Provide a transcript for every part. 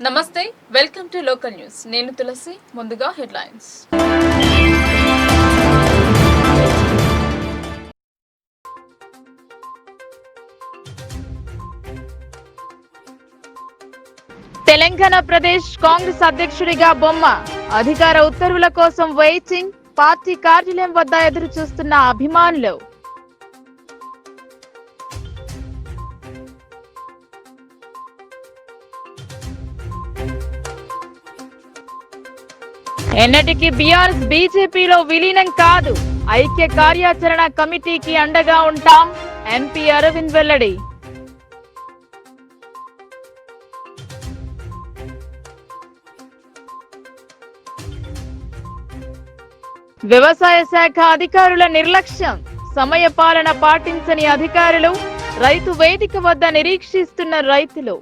నమస్తే, welcome to local news. నేను తులసి. ముందుగా హెడ్లైన్స్. తెలంగాణ ప్రదేశ్ కాంగ్రెస్ అధ్యక్షుడిగా బొమ్మ అధికార ఉత్తర్వుల కోసం వెయిటింగ్. పార్టీ కార్యాలయం వద్ద ఎదురు చూస్తున్న అభిమానులు. ఎన్నటికీ బీఆర్ఎస్ బీజేపీలో విలీనం కాదు. ఐక్య కార్యాచరణ కమిటీకి అండగా ఉంటాం. ఎంపీ అరవింద్ వెల్లడి. వ్యవసాయ శాఖ అధికారుల నిర్లక్ష్యం. సమయ పాలన పాటించని అధికారులు. రైతు వేదిక వద్ద నిరీక్షిస్తున్న రైతులు.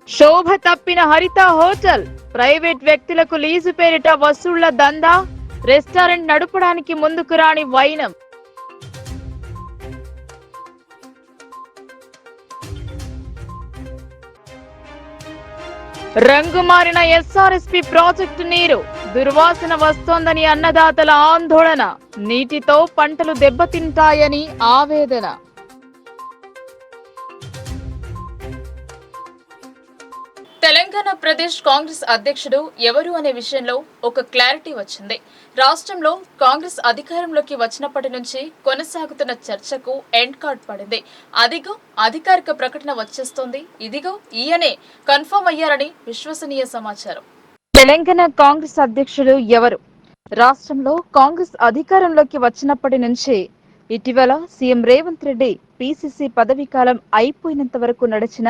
శోభ తప్పిన హరిత హోటల్. ప్రైవేట్ వ్యక్తులకు లీజు పేరిట వసూళ్ల దందా. రెస్టారెంట్ నడపడానికి ముందుకు రాని వైనం. రంగు మారిన ఎస్ఆర్ఎస్పీ ప్రాజెక్టు నీరు. దుర్వాసన వస్తోందని అన్నదాతల ఆందోళన. నీటితో పంటలు దెబ్బతింటాయని ఆవేదన. తెలంగాణ ప్రదేశ్ కాంగ్రెస్ అధ్యక్షుడు ఎవరు అనే విషయంలో ఒక క్లారిటీ వచ్చింది. రాష్ట్రంలో కాంగ్రెస్ అధికారంలోకి వచ్చినప్పటి నుంచి కొనసాగుతున్న చర్చకు ఎండ్ కార్డ్ పడింది. అదిగో అధికారిక ప్రకటన వచ్చేస్తోంది. ఇదిగో ఈయనే కన్ఫర్మ్ అయ్యారని విశ్వసనీయ సమాచారం. తెలంగాణ కాంగ్రెస్ అధ్యక్షుడు ఎవరు? రాష్ట్రంలో కాంగ్రెస్ అధికారంలోకి వచ్చినప్పటి నుంచి ఇటీవల సీఎం రేవంత్ రెడ్డి పీసీసీ పదవీ కాలం అయిపోయినంత వరకు నడిచిన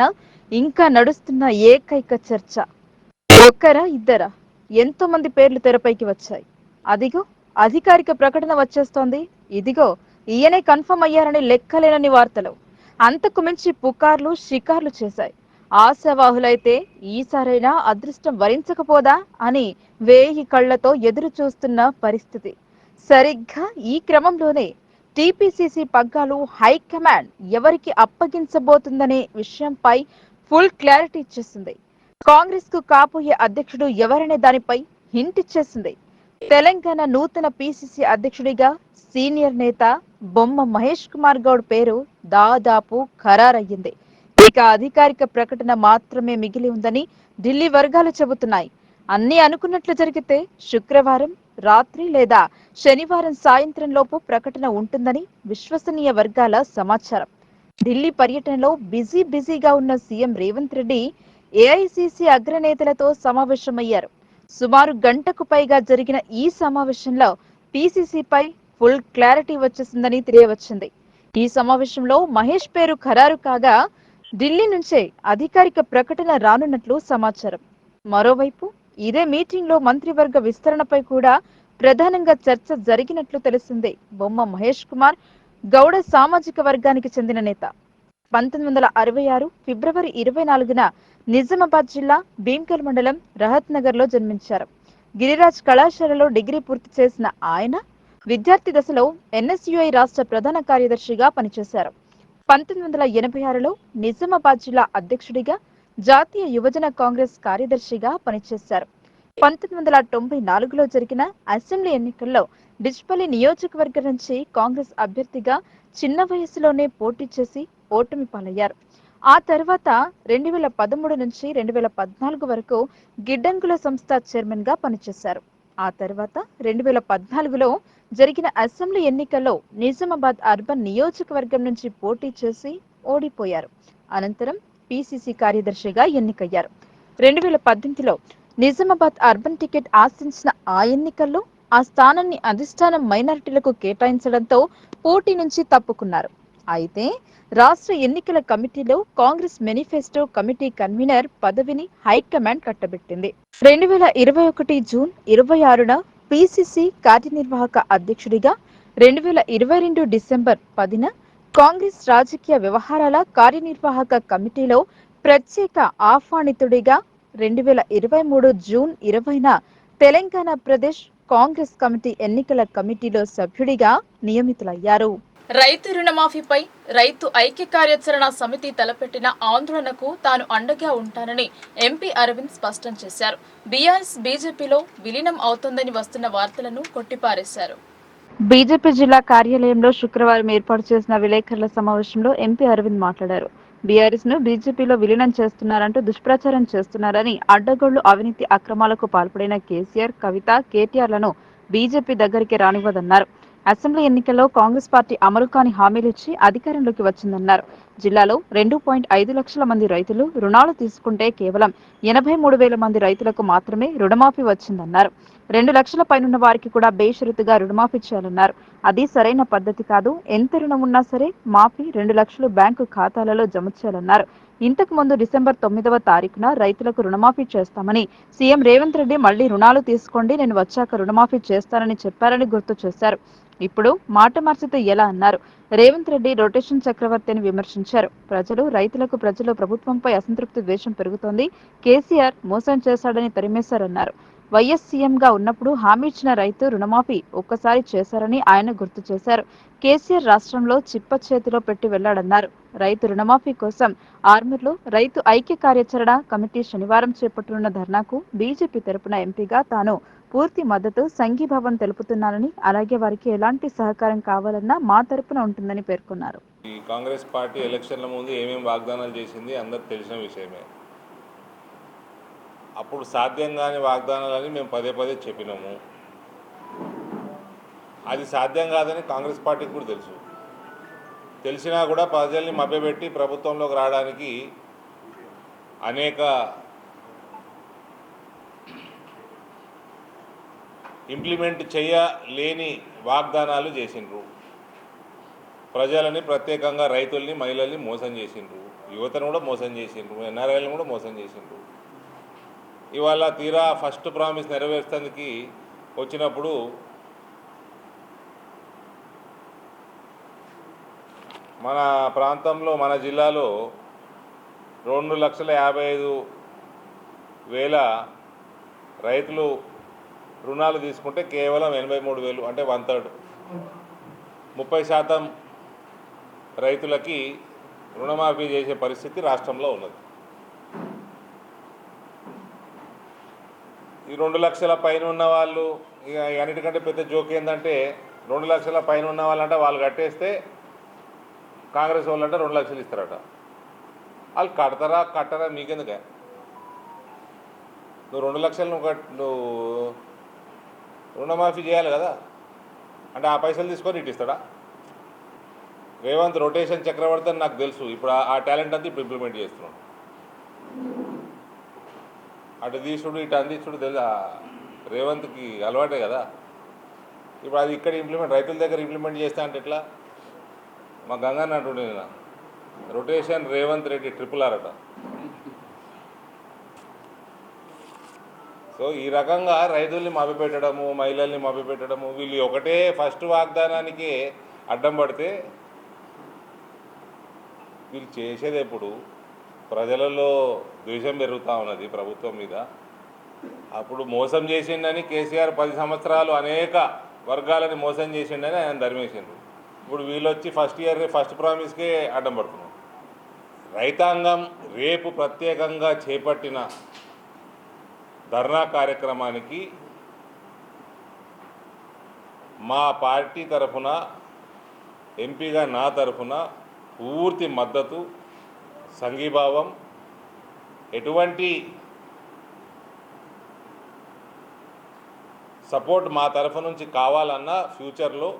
ఇంకా నడుస్తున్న ఏకైక చర్చ ఒక్కరా ఇద్దరా? ఎంతో మంది పేర్లు తెరపైకి వచ్చాయి. అదిగో అధికారిక ప్రకటన వచ్చేస్తోంది. ఇదిగో ఈయనే కన్ఫర్మ్ అయ్యారని లెక్కలేనని వార్తలు. అంతకు మించి పుకార్లు షికార్లు చేశాయి. ఆశావాహులైతే ఈసారైనా అదృష్టం వరించకపోదా అని వేయి కళ్లతో ఎదురు చూస్తున్న పరిస్థితి. సరిగ్గా ఈ క్రమంలోనే టీపీసీసీ పగ్గాలు హైకమాండ్ ఎవరికి అప్పగించబోతుందనే విషయంపై ఫుల్ క్లారిటీ ఇచ్చేసింది. కాంగ్రెస్ కు కాబోయే అధ్యక్షుడు ఎవరనే దానిపై హింట్ ఇచ్చేసింది. తెలంగాణ నూతన పీసీసీ అధ్యక్షుడిగా సీనియర్ నేత బొమ్మ మహేష్ కుమార్ గౌడ్ పేరు దాదాపు ఖరారయ్యింది. ఇక అధికారిక ప్రకటన మాత్రమే మిగిలి ఉందని ఢిల్లీ వర్గాలు చెబుతున్నాయి. అన్ని అనుకున్నట్లు జరిగితే శుక్రవారం రాత్రి లేదా శనివారం సాయంత్రం లోపు ప్రకటన ఉంటుందని విశ్వసనీయ వర్గాల సమాచారం. ఢిల్లీ పర్యటనలో బిజీగా ఉన్న సీఎం రేవంత్ రెడ్డి ఏఐసీసీ అగ్రనేతలతో సమావేశమయ్యారు. సుమారు గంటకు పైగా జరిగిన ఈ సమావేశంలో పీసీసీపై ఫుల్ క్లారిటీ వచ్చేసిందని తెలియవచ్చింది. ఈ సమావేశంలో మహేష్ పేరు ఖరారు కాగా ఢిల్లీ నుంచే అధికారిక ప్రకటన రానున్నట్లు సమాచారం. మరోవైపు ఇదే మీటింగ్ లో మంత్రివర్గ విస్తరణపై కూడా ప్రధానంగా చర్చ జరిగినట్లు తెలిసింది. బొమ్మ మహేష్ కుమార్ గౌడ సామాజిక వర్గానికి చెందిన నేత. 1966 ఫిబ్రవరి 24న నిజామాబాద్ జిల్లా భీమ్గల్ మండలం రహత్ నగర్ లో జన్మించారు. గిరిరాజ్ కళాశాలలో డిగ్రీ పూర్తి చేసిన ఆయన విద్యార్థి దశలో ఎన్ఎస్యుఐ రాష్ట్ర ప్రధాన కార్యదర్శిగా పనిచేశారు. 1986లో నిజామాబాద్ జిల్లా అధ్యక్షుడిగా, జాతీయ యువజన కాంగ్రెస్ కార్యదర్శిగా పనిచేశారు. 1994లో జరిగిన అసెంబ్లీ ఎన్నికల్లో డిచ్పల్లి నియోజకవర్గం నుంచి కాంగ్రెస్ అభ్యర్థిగా చిన్న వయసులోనే పోటీ చేసి ఓటమి పాలయ్యారు. ఆ తర్వాత 2013 నుంచి 2014 వరకు గిడ్డంగుల సంస్థ చైర్మన్ గా పనిచేశారు. ఆ తర్వాత 2014లో జరిగిన అసెంబ్లీ ఎన్నికల్లో నిజామాబాద్ అర్బన్ నియోజకవర్గం నుంచి పోటీ చేసి ఓడిపోయారు. అనంతరం పీసీసీ కార్యదర్శిగా ఎన్నికయ్యారు. 2018లో నిజామాబాద్ అర్బన్ టికెట్ ఆశించిన ఆ ఎన్నికల్లో ఆ స్థానాన్ని అధిష్టానం మైనారిటీలకు కేటాయించడంతో పోటీ నుంచి తప్పుకున్నారు. అయితే రాష్ట్ర ఎన్నికల కమిటీలో కాంగ్రెస్ మేనిఫెస్టో కమిటీ కన్వీనర్ పదవిని హైకమాండ్ కట్టబెట్టింది. 2021 జూన్ 26న పీసీసీ కార్యనిర్వాహక అధ్యక్షుడిగా, 2022 డిసెంబర్ 10న కాంగ్రెస్ రాజకీయ వ్యవహారాల కార్యనిర్వాహక కమిటీలో ప్రత్యేక ఆహ్వానితుడిగా, 2023 జూన్ 20న తెలంగాణ ప్రదేశ్ కాంగ్రెస్ కమిటీ ఎన్నికల కమిటీలో సభ్యుడిగా నియమితులయ్యారు. రైతు రుణమాఫీపై రైతు ఐక్య కార్యాచరణ సమితి తలపెట్టిన ఆందోళనకు తాను అండగా ఉంటానని ఎంపీ అరవింద్ స్పష్టం చేశారు. బీఆర్ఎస్ బీజేపీలో విలీనం అవుతోందని వస్తున్న వార్తలను కొట్టిపారేశారు. బీజేపీ జిల్లా కార్యాలయంలో శుక్రవారం ఏర్పాటు చేసిన విలేకరుల సమావేశంలో ఎంపీ అరవింద్ మాట్లాడారు. బీఆర్ఎస్ ను బీజేపీలో విలీనం చేస్తున్నారంటూ దుష్ప్రచారం చేస్తున్నారని, అడ్డగోళ్లు అవినీతి అక్రమాలకు పాల్పడిన కేసీఆర్, కవిత, కేటీఆర్లను బీజేపీ దగ్గరికి రానివ్వదన్నారు. అసెంబ్లీ ఎన్నికల్లో కాంగ్రెస్ పార్టీ అమలు కాని హామీలిచ్చి అధికారంలోకి వచ్చిందన్నారు. జిల్లాలో 2.5 లక్షల మంది రైతులు రుణాలు తీసుకుంటే కేవలం 83,000 మంది రైతులకు మాత్రమే రుణమాఫీ వచ్చిందన్నారు. 2 లక్షల పైనున్న వారికి కూడా బేషరతుగా రుణమాఫీ చేయాలన్నారు. అది సరైన పద్ధతి కాదు. ఎంత రుణం ఉన్నా సరే మాఫీ 2 లక్షలు బ్యాంకు ఖాతాలలో జమ చేయాలన్నారు. ఇంతకు ముందు డిసెంబర్ 9వ తారీఖున రైతులకు రుణమాఫీ చేస్తామని సీఎం రేవంత్ రెడ్డి మళ్లీ రుణాలు తీసుకోండి, నేను వచ్చాక రుణమాఫీ చేస్తానని చెప్పారని గుర్తు చేశారు. ఇప్పుడు మాట మార్చితే ఎలా అన్నారు. రేవంత్ రెడ్డి రొటేషన్ చక్రవర్తి అని విమర్శించారు. రైతులకు ప్రజలు ప్రభుత్వంపై అసంతృప్తి ద్వేషం పెరుగుతోంది. కేసీఆర్ మోసం చేశాడని తరిమేశారన్నారు. వైఎస్ సీఎంగా ఉన్నప్పుడు హామీ ఇచ్చిన రైతు రుణమాఫీ ఒక్కసారి చేశారని ఆయన గుర్తు చేశారు. కేసీఆర్ రాష్ట్రంలో చిప్ప చేతిలో పెట్టి వెళ్లాడన్నారు. రైతు రుణమాఫీ కోసం ఆర్మూర్లో రైతు ఐక్య కార్యాచరణ కమిటీ శనివారం చేపట్టనున్న ధర్నాకు బీజేపీ తరపున ఎంపీగా తాను పూర్తి మద్దతు, సంఘీభావం తెలుపుతున్నానని, అలాగే వారికి ఎలాంటి సహకారం కావాలన్నా మా తరపున ఉంటుందని పేర్కొన్నారు. ఈ కాంగ్రెస్ పార్టీ ఎలక్షన్ల ముందు ఏమేమి వాగ్దానాలు చేసింది అందరికి తెలిసిన విషయమే. అప్పుడు సాధ్యం కాని వాగ్దానాలని మేము పదే పదే చెప్పినాము. అది సాధ్యం కాదని కాంగ్రెస్ పార్టీకి కూడా తెలుసు. తెలిసినా కూడా ప్రజల్ని మభ్యపెట్టి ప్రభుత్వంలోకి రావడానికి అనేక ఇంప్లిమెంట్ చేయలేని వాగ్దానాలు చేసిండ్రు. ప్రజలని, ప్రత్యేకంగా రైతుల్ని, మహిళల్ని మోసం చేసిండ్రు. యువతను కూడా మోసం చేసిండ్రు. ఎన్ఆర్ఐలను కూడా మోసం చేసిండ్రు. ఇవాళ తీరా ఫస్ట్ ప్రామిస్ నెరవేర్చడానికి వచ్చినప్పుడు మన ప్రాంతంలో, మన జిల్లాలో 2,55,000 రైతులు రుణాలు తీసుకుంటే కేవలం 83,000 అంటే 1/3 30% రైతులకి రుణమాఫీ చేసే పరిస్థితి రాష్ట్రంలో ఉన్నది. ఈ 2 లక్షల పైన ఉన్న వాళ్ళు, ఇక అన్నిటికంటే పెద్ద జోక్ ఏంటంటే 2 లక్షల పైన ఉన్న వాళ్ళంటే వాళ్ళు కట్టేస్తే కాంగ్రెస్ వాళ్ళంటే 2 లక్షలు ఇస్తారట. వాళ్ళు కట్టరా మీకెందుకే? నువ్వు 2 లక్షలు నువ్వు రుణమాఫీ చేయాలి కదా, అంటే ఆ పైసలు తీసుకొని ఇటు ఇస్తాడా? రేవంత్ రొటేషన్ చక్రవర్తి అని నాకు తెలుసు. ఇప్పుడు ఆ టాలెంట్ అంతా ఇప్పుడు ఇంప్లిమెంట్ చేస్తున్నాడు. అటు తీసుడు ఇటు అందించుడు తెలుసు, రేవంత్కి అలవాటే కదా. ఇప్పుడు అది ఇక్కడ రైతుల దగ్గర ఇంప్లిమెంట్ చేస్తా అంటే ఎట్లా? మా గంగన్న అంటుండే నేను, రొటేషన్ రేవంత్ రెడ్డి RRR అట. సో ఈ రకంగా రైతుల్ని మభ్యపెట్టడము, మహిళల్ని మభ్యపెట్టడము, వీళ్ళు ఒకటే ఫస్ట్ వాగ్దానానికి అడ్డం పడితే వీళ్ళు చేసేది ఎప్పుడు? ప్రజలలో ద్వేషం పెరుగుతూ ఉన్నది ప్రభుత్వం మీద. అప్పుడు మోసం చేసిండని కేసీఆర్ 10 సంవత్సరాలు అనేక వర్గాలని మోసం చేసిండని ఆయన ధర్మేసిండ్రు. ఇప్పుడు వీళ్ళు వచ్చి ఫస్ట్ ప్రామిస్కే అడ్డం పడుతున్నారు. రైతాంగం రేపు ప్రత్యేకంగా చేపట్టిన ధర్నా కార్యక్రమానికి మా పార్టీ తరఫున, ఎంపీగా నా తరఫున పూర్తి మద్దతు, సంఘీభావం, ఎటువంటి సపోర్ట్ మా తరఫు నుంచి కావాలన్నా ఫ్యూచర్లో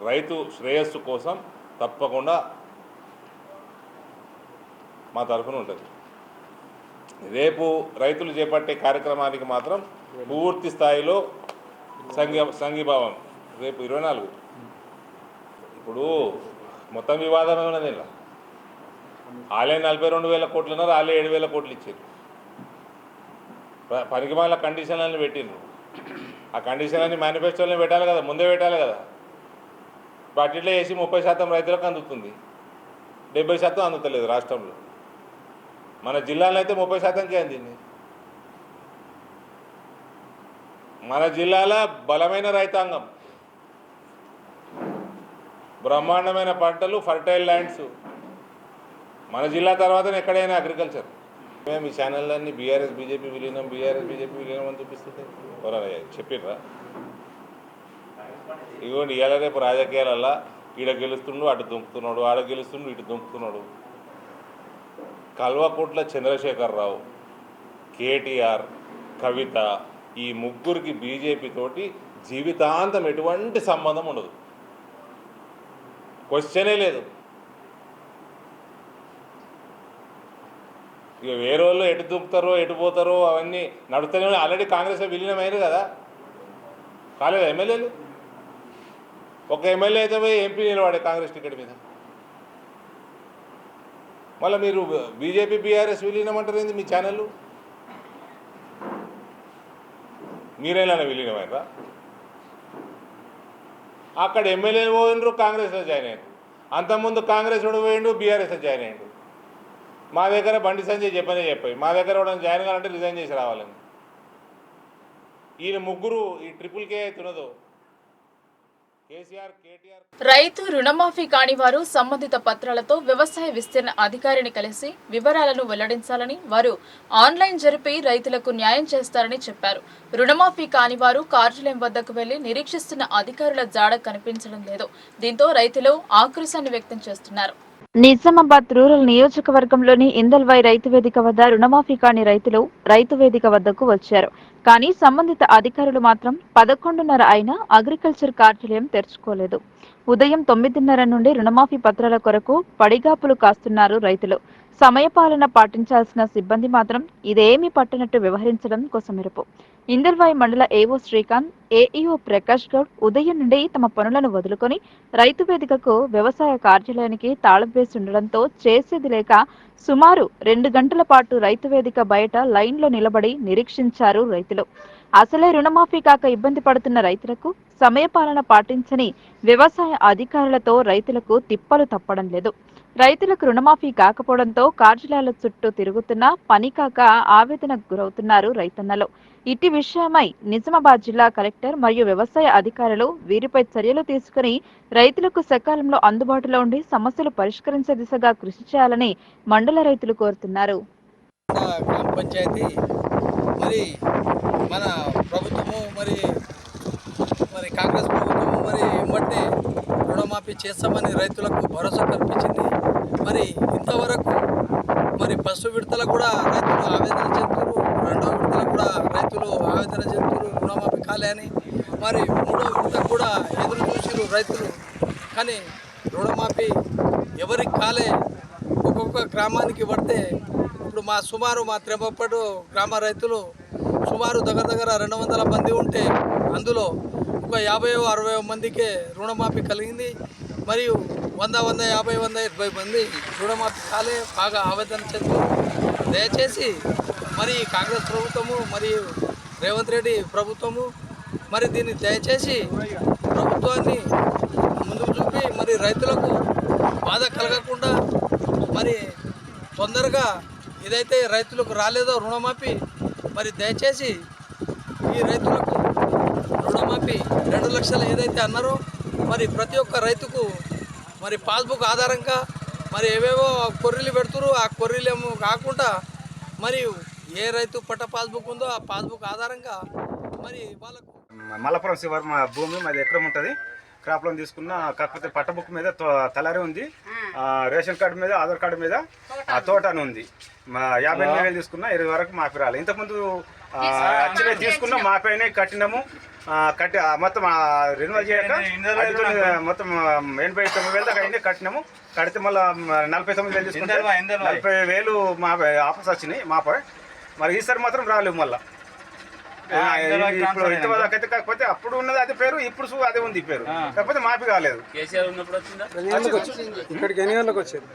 రైతు శ్రేయస్సు కోసం తప్పకుండా మా తరఫున ఉంటుంది. రేపు రైతులు చేపట్టే కార్యక్రమానికి మాత్రం పూర్తి స్థాయిలో సంఘీభావం. రేపు 24. ఇప్పుడు మొత్తం వివాదమే ఉన్నది. ఇలా ఆలే 42,000 కోట్లు ఉన్నారు, ఆలే 7,000 కోట్లు ఇచ్చారు. పనికిమాల కండిషన్లను పెట్టిండ్రు. ఆ కండిషన్లన్నీ మేనిఫెస్టోలో పెట్టాలి కదా, ముందే పెట్టాలి కదా. బడ్జెట్లో వేసి 30% రైతులకు అందుతుంది, 70% అందుతలేదు రాష్ట్రంలో. మన జిల్లాలో అయితే 30%కే అందింది. మన జిల్లాలో బలమైన రైతాంగం, బ్రహ్మాండమైన పంటలు, ఫర్టైల్ ల్యాండ్స్. మన జిల్లా తర్వాతనే ఎక్కడైనా అగ్రికల్చర్. మేము ఈ ఛానళ్ళన్నీ బీఆర్ఎస్ బీజేపీ విలీనం అని చూపిస్తుంది. ఎవరన్నా చెప్పిర్రా? ఇదిగోండి ఇవాళ రేపు రాజకీయాలల్లా ఈడ గెలుస్తుండు అటు దుంకుతున్నాడు, ఆడ గెలుస్తుండు ఇటు దుంకుతున్నాడు. కల్వకుంట్ల చంద్రశేఖరరావు, కేటీఆర్, కవిత ఈ ముగ్గురికి బీజేపీ తోటి జీవితాంతం ఎటువంటి సంబంధం ఉండదు. క్వశ్చనే లేదు. ఇక వేరే వాళ్ళు ఎటు దుంపుతారో ఎటు పోతారో అవన్నీ నడుస్తూనే. ఆల్రెడీ కాంగ్రెస్లో విలీనమైంది కదా, కాలేదు ఎమ్మెల్యేలు. ఒక ఎమ్మెల్యే అయితే పోయి ఎంపీ నిలబడే కాంగ్రెస్ టికెట్ మీద. మళ్ళీ మీరు బీజేపీ బీఆర్ఎస్ విలీనం అంటారు ఏంది? మీ ఛానళ్ళు మీరేనా విలీనమైనరా? అక్కడ ఎమ్మెల్యేలు పోయినరు, కాంగ్రెస్లో జాయిన్ అయ్యారు. అంతకుముందు కాంగ్రెస్ వాడు పోయిండు, బీఆర్ఎస్లో జాయిన్ అయ్యాడు. మా దగ్గర బండి సంజయ్ చెప్పాయి మా దగ్గర కూడా జాయిన్ కావాలంటే రిజైన్ చేసి రావాలని. ఈయన ముగ్గురు ఈ ట్రిపుల్ కే అవుతున్నదో కేసీఆర్, కేటీఆర్. రైతు రుణమాఫీ కాని వారు సంబంధిత పత్రాలతో వ్యవసాయ విస్తీర్ణ అధికారిని కలిసి వివరాలను వెల్లడించాలని, వారు ఆన్లైన్ జరిపి రైతులకు న్యాయం చేస్తారని చెప్పారు. రుణమాఫీ కాని వారు కార్యాలయం వద్దకు వెళ్లి నిరీక్షిస్తున్న అధికారుల జాడ కనిపించడం లేదు. దీంతో రైతులు ఆక్రోశాన్ని వ్యక్తం చేస్తున్నారు. నిజామాబాద్ రూరల్ నియోజకవర్గంలోని ఇందల్వాయి రైతు వేదిక వద్ద రుణమాఫీ కాని రైతులు రైతు వేదిక వద్దకు వచ్చారు. కానీ సంబంధిత అధికారులు మాత్రం 11:30 అయినా అగ్రికల్చర్ కార్యాలయం తెరుచుకోలేదు. ఉదయం 9:30 నుండి రుణమాఫీ పత్రాల కొరకు పడిగాపులు కాస్తున్నారు రైతులు. సమయపాలన పాటించాల్సిన సిబ్బంది మాత్రం ఇదేమీ పట్టనట్టు వ్యవహరించడం కొసమెరుపు. ఇందల్వాయి మండల ఏవో శ్రీకాంత్, ఏఈఓ ప్రకాష్ గౌడ్ ఉదయం నుండి తమ పనులను వదులుకొని రైతు వేదికకు వ్యవసాయ కార్యాలయానికి తాళం వేసి ఉండడంతో చేసేది లేక సుమారు 2 గంటల పాటు రైతు వేదిక బయట లైన్లో నిలబడి నిరీక్షించారు రైతులు. అసలే రుణమాఫీ కాక ఇబ్బంది పడుతున్న రైతులకు సమయపాలన పాటించని వ్యవసాయ అధికారులతో రైతులకు తిప్పలు తప్పడం లేదు. రైతులకు రుణమాఫీ కాకపోవడంతో కార్యాలయాల చుట్టూ తిరుగుతున్నా పని కాక ఆవేదనకు గురవుతున్నారు రైతన్నలు. ఇట్టి విషయమై నిజామాబాద్ జిల్లా కలెక్టర్ మరియు వ్యవసాయ అధికారులు వీరిపై చర్యలు తీసుకుని రైతులకు సకాలంలో అందుబాటులో ఉండి సమస్యలు పరిష్కరించే దిశగా కృషి చేయాలని మండల రైతులు కోరుతున్నారు. గ్రామ పంచాయతీ మరి మన ప్రభుత్వము మరి కాంగ్రెస్ ప్రభుత్వము మరి వెంబడే రుణమాఫీ చేస్తామని రైతులకు భరోసా కల్పించింది. మరి ఇంతవరకు మరి ఫస్ట్ విడతల కూడా రైతులు ఆవేదన చెందుతారు, రెండో విడతల కూడా రైతులు ఆవేదన చెందుతారు రుణమాఫీ కాలే అని. మరి మూడో విడత కూడా ఎదురు చూసిరు రైతులు, కానీ రుణమాఫీ ఎవరికి కాలే. ఒక్కొక్క గ్రామానికి పడితే ఇప్పుడు మా త్రెంపపట్టు గ్రామ రైతులు సుమారు దగ్గర 200 మంది ఉంటే అందులో ఒక 50-60 మందికే రుణమాఫీ కలిగింది. మరియు 100-150-120 మంది రుణమాఫీ కాలే, బాగా ఆవేదన చెందుతారు. దయచేసి మరి కాంగ్రెస్ ప్రభుత్వము మరియు రేవంత్ రెడ్డి ప్రభుత్వము మరి దీన్ని దయచేసి ప్రభుత్వాన్ని ముందుకు చూపి మరి రైతులకు బాధ కలగకుండా మరి తొందరగా ఏదైతే రైతులకు రాలేదో రుణమాఫీ మరి దయచేసి ఈ రైతులకు రుణమాఫీ 2 లక్షలు ఏదైతే అన్నారో మరి ప్రతి ఒక్క రైతుకు మరి పాస్బుక్ ఆధారంగా మరి ఏవేవో కొర్రీలు పెడుతురు, ఆ కొర్రీలేమో కాకుండా మరి ఏ రైతు పట్ట పాస్బుక్ ఉందో ఆ పాస్బుక్ ఆధారంగా మరి వాళ్ళకు. మల్లపురం శివారు మా భూమి మాది ఎకరం ఉంటుంది. క్రాప్ లోన్ తీసుకున్న, కాకపోతే పట్ట బుక్ మీద తలారి ఉంది, రేషన్ కార్డు మీద ఆధార్ కార్డు మీద తోట అని ఉంది. 50,000 తీసుకున్నా 20 వరకు మాఫీ రాలి. ఇంతకుముందు యాక్చువల్గా తీసుకున్న మాపైనే కట్టినాము. మొత్తం రెన్యువల్ చేయక మొత్తం 89,000 దాకా అయినా కట్టినాము. కడితే మళ్ళీ 49,000 తీసుకుంటే 40,000 మా ఆఫర్స్ వచ్చినాయి మాపై. మరి ఈసారి మాత్రం రాలేవు. మళ్ళీ ఇప్పుడు ఇంతవరకు అయితే కాకపోతే అప్పుడు ఉన్నది అదే పేరు, ఇప్పుడు అదే ఉంది పేరు, కాకపోతే మాఫీ కాలేదు. ఇక్కడికి ఎన్ని గంటలకు వచ్చేది?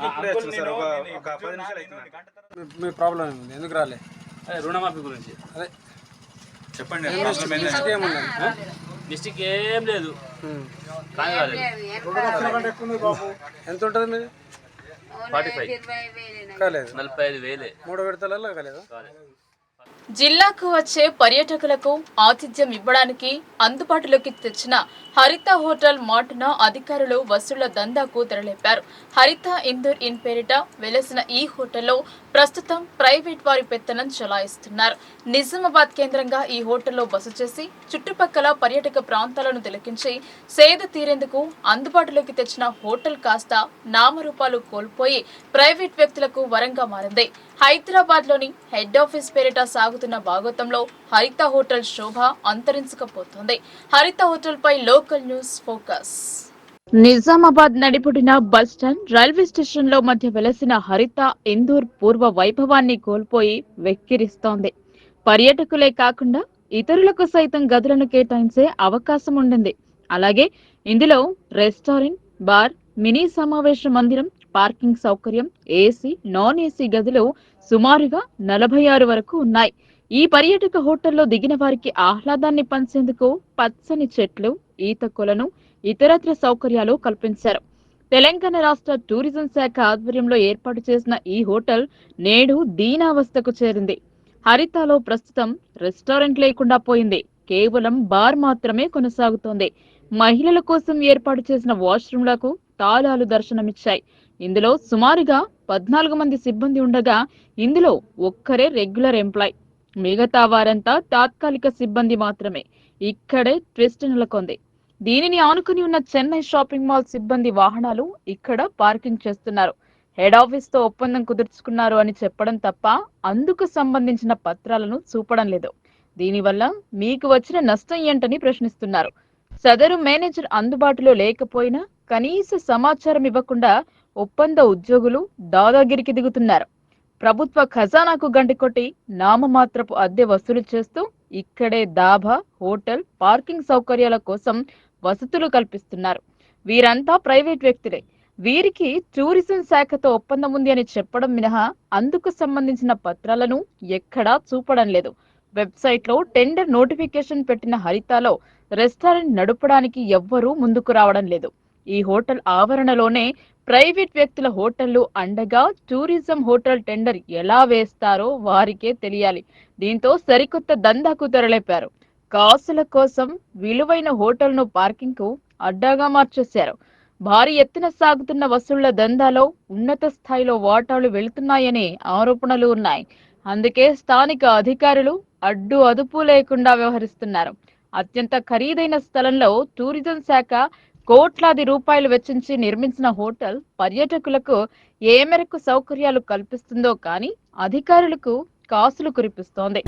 ఇప్పుడే వచ్చింది సార్, ఒక 10 నిమిషాలు అవుతుంది. మీ ప్రాబ్లం ఏముంది? ఎందుకు రాలే? రుణమాఫీ గురించి అదే చెప్పండి. డిస్టిక్ ఏం లేదు, ఎంత ఉంటుంది మీది? 45 కాలేదు. 45,000. 3 విడతలలో కాలేదు. జిల్లాకు వచ్చే పర్యాటకులకు ఆతిథ్యం ఇవ్వడానికి అందుబాటులోకి తెచ్చిన హరిత హోటల్ మాటున అధికారులు వసూళ్ల దందాకు తెరలేపారు. హరిత ఇందూర్ ఇన్ పేరిట వెలసిన ఈ హోటల్లో ప్రస్తుతం ప్రైవేట్ వారి పెత్తనం చలాయిస్తున్నారు. నిజామాబాద్ కేంద్రంగా ఈ హోటల్లో బస చేసి చుట్టుపక్కల పర్యాటక ప్రాంతాలను తిలకించి సేద తీరేందుకు అందుబాటులోకి తెచ్చిన హోటల్ కాస్త నామరూపాలు కోల్పోయి ప్రైవేట్ వ్యక్తులకు వరంగా మారింది. హైదరాబాద్ లోని హెడ్ ఆఫీస్ పేరిట సాగుతున్న భాగోతంలో హరిత హోటల్ శోభ అంతరించకపోతోంది. హరిత హోటల్ పై లోకల్ న్యూస్ ఫోకస్. నిజామాబాద్ నడిపొడిన బస్టాండ్ రైల్వే స్టేషన్ లో మధ్య వెలసిన హరిత ఇందూర్ పూర్వ వైభవాన్ని కోల్పోయి వెక్కిరిస్తోంది. పర్యాటకులే కాకుండా ఇతరులకు సైతం గదులను కేటాయించే అవకాశం ఉండింది. అలాగే ఇందులో రెస్టారెంట్, బార్, మినీ సమావేశ మందిరం, పార్కింగ్ సౌకర్యం, ఏసీ, నాన్ ఏసీ గదులు సుమారుగా 46 వరకు ఉన్నాయి. ఈ పర్యాటక హోటల్లో దిగిన వారికి ఆహ్లాదాన్ని పంచేందుకు పచ్చని చెట్లు, ఈత కొలను, ఇతరత్ర సౌకర్యాలు కల్పించారు. తెలంగాణ రాష్ట్ర టూరిజం శాఖ ఆధ్వర్యంలో ఏర్పాటు చేసిన ఈ హోటల్ నేడు దీనావస్థకు చేరింది. హరితాలో ప్రస్తుతం రెస్టారెంట్ లేకుండా పోయింది. కేవలం బార్ మాత్రమే కొనసాగుతోంది. మహిళల కోసం ఏర్పాటు చేసిన వాష్రూమ్లకు తాళాలు దర్శనమిచ్చాయి. ఇందులో సుమారుగా 14 మంది సిబ్బంది ఉండగా ఇందులో ఒక్కరే రెగ్యులర్ ఎంప్లాయ్, మిగతా వారంతా తాత్కాలిక సిబ్బంది మాత్రమే. ఇక్కడే ట్విస్ట్ నెలకొంది. దీనిని ఆనుకుని ఉన్న చెన్నై షాపింగ్ మాల్ సిబ్బంది వాహనాలు ఇక్కడ పార్కింగ్ చేస్తున్నారు. హెడ్ ఆఫీస్ తో ఒప్పందం కుదుర్చుకున్నారు అని చెప్పడం తప్ప అందుకు సంబంధించిన పత్రాలను చూపడం లేదు. దీనివల్ల మీకు వచ్చిన నష్టం ఏంటని ప్రశ్నిస్తున్నారు. సదరు మేనేజర్ అందుబాటులో లేకపోయినా కనీస సమాచారం ఇవ్వకుండా ఒప్పంద ఉద్యోగులు దాదాగిరికి దిగుతున్నారు. ప్రభుత్వ ఖజానాకు గండికొట్టి నామమాత్రపు అద్దె వసూలు చేస్తూ ఇక్కడే దాబా, హోటల్, పార్కింగ్ సౌకర్యాల కోసం వసతులు కల్పిస్తున్నారు. వీరంతా ప్రైవేట్ వ్యక్తులే. వీరికి టూరిజం శాఖతో ఒప్పందం ఉంది అని చెప్పడం మినహా అందుకు సంబంధించిన పత్రాలను ఎక్కడా చూపడం లేదు. వెబ్సైట్ లో టెండర్ నోటిఫికేషన్ పెట్టిన హరితాలో రెస్టారెంట్ నడపడానికి ఎవ్వరూ ముందుకు రావడం లేదు. ఈ హోటల్ ఆవరణలోనే ప్రైవేట్ వ్యక్తుల హోటళ్లు అండగా టూరిజం హోటల్ టెండర్ ఎలా వేస్తారో వారికే తెలియాలి. దీంతో సరికొత్త దందాకు తెరలేపారు. కాసుల కోసం విలువైన హోటల్ను పార్కింగ్ కు అడ్డాగా మార్చేశారు. భారీ ఎత్తున సాగుతున్న వసూళ్ల దందాలో ఉన్నత స్థాయిలో వాటాలు వెళుతున్నాయనే ఆరోపణలు ఉన్నాయి. అందుకే స్థానిక అధికారులు అడ్డు అదుపు లేకుండా వ్యవహరిస్తున్నారు. అత్యంత ఖరీదైన స్థలంలో టూరిజం శాఖ కోట్లాది రూపాయలు వెచ్చించి నిర్మించిన హోటల్ పర్యాటకులకు ఏ మేరకు సౌకర్యాలు కల్పిస్తుందో కానీ అధికారులకు కాసులు కురిపిస్తోంది.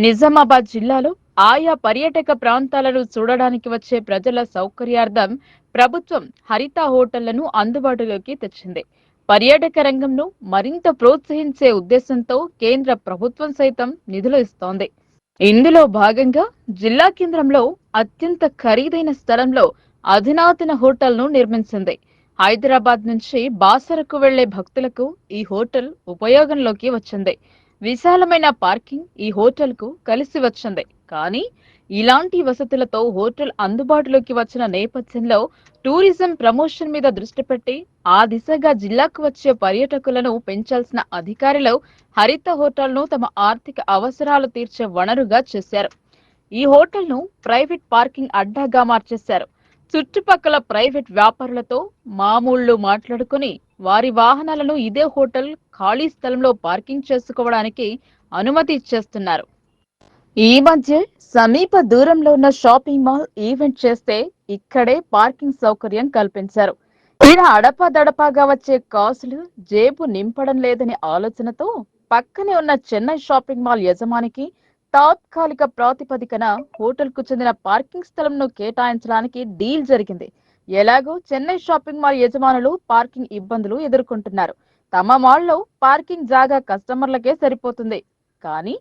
నిజామాబాద్ జిల్లాలో ఆయా పర్యాటక ప్రాంతాలను చూడడానికి వచ్చే ప్రజల సౌకర్యార్థం ప్రభుత్వం హరిత హోటళ్లను అందుబాటులోకి తెచ్చింది. పర్యాటక రంగంను మరింత ప్రోత్సహించే ఉద్దేశంతో కేంద్ర ప్రభుత్వం సైతం నిధులు ఇస్తోంది. ఇందులో భాగంగా జిల్లా కేంద్రంలో అత్యంత ఖరీదైన స్థలంలో అధునాతన హోటల్ను నిర్మించింది. హైదరాబాద్ నుంచి బాసరకు వెళ్లే భక్తులకు ఈ హోటల్ ఉపయోగంలోకి వచ్చింది. విశాలమైన పార్కింగ్ ఈ హోటల్ కు కలిసి వచ్చింది. కానీ ఇలాంటి వసతులతో హోటల్ అందుబాటులోకి వచ్చిన నేపథ్యంలో టూరిజం ప్రమోషన్ మీద దృష్టి పెట్టి ఆ దిశగా జిల్లాకు వచ్చే పర్యాటకులను పెంచాల్సిన అధికారులు హరిత హోటల్ను తమ ఆర్థిక అవసరాలు తీర్చే వనరుగా చేశారు. ఈ హోటల్ను ప్రైవేట్ పార్కింగ్ అడ్డాగా మార్చేశారు. చుట్టుపక్కల ప్రైవేట్ వ్యాపారులతో మామూళ్లు మాట్లాడుకుని వారి వాహనాలను ఇదే హోటల్ ఖాళీ స్థలంలో పార్కింగ్ చేసుకోవడానికి అనుమతి ఇచ్చేస్తున్నారు. ఈ మధ్య సమీప దూరంలో ఉన్న షాపింగ్ మాల్ ఈవెంట్ చేస్తే ఇక్కడే పార్కింగ్ సౌకర్యం కల్పించారు. ఈడ అడపాదడపాగా వచ్చే కాసులు జేబు నింపడం లేదనే ఆలోచనతో పక్కనే ఉన్న చెన్నై షాపింగ్ మాల్ యజమానికి తాత్కాలిక ప్రాతిపదికన హోటల్ కు చెందిన పార్కింగ్ స్థలంను కేటాయించడానికి డీల్ జరిగింది. ఎలాగో చెన్నై షాపింగ్ మాల్ యజమానులు పార్కింగ్ ఇబ్బందులు ఎదుర్కొంటున్నారు. తమ మాల్లో పార్కింగ్ జాగా కస్టమర్లకే సరిపోతుంది. కానీ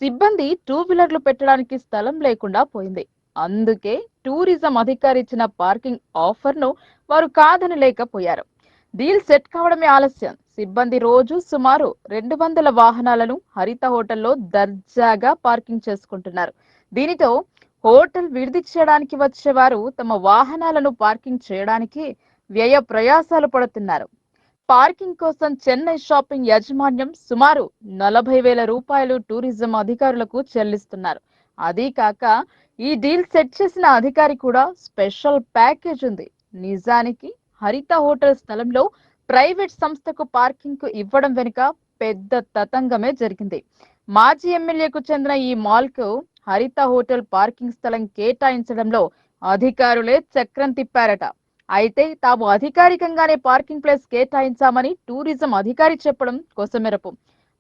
సిబ్బంది టూ వీలర్లు పెట్టడానికి స్థలం లేకుండా పోయింది. అందుకే టూరిజం అధికారి ఇచ్చిన పార్కింగ్ ఆఫర్ను వారు కాదనలేకపోయారు. డీల్ సెట్ కావడమే ఆలస్యం. సిబ్బంది రోజు సుమారు 200 వాహనాలను హరిత హోటల్లో దర్జాగా పార్కింగ్ చేసుకుంటున్నారు. దీనితో హోటల్ విడిది చేయడానికి వచ్చేవారు తమ వాహనాలను పార్కింగ్ చేయడానికి వ్యయ ప్రయాసాలు పడుతున్నారు. పార్కింగ్ కోసం చెన్నై షాపింగ్ యాజమాన్యం సుమారు 40,000 రూపాయలు టూరిజం అధికారులకు చెల్లిస్తున్నారు. అదీ కాక ఈ డీల్ సెట్ చేసిన అధికారి కూడా స్పెషల్ ప్యాకేజ్ ఉంది. నిజానికి హరిత హోటల్ స్థలంలో ప్రైవేట్ సంస్థకు పార్కింగ్ కు ఇవ్వడం వెనుక పెద్ద తతంగమే జరిగింది. మాజీ ఎమ్మెల్యేకు చెందిన ఈ మాల్ కు హరిత హోటల్ పార్కింగ్ స్థలం కేటాయించడంలో అధికారులే చక్రం తిప్పారట. అయితే తాము అధికారికంగానే పార్కింగ్ ప్లేస్ కేటాయించామని టూరిజం అధికారి చెప్పడం కొసమెరుపు.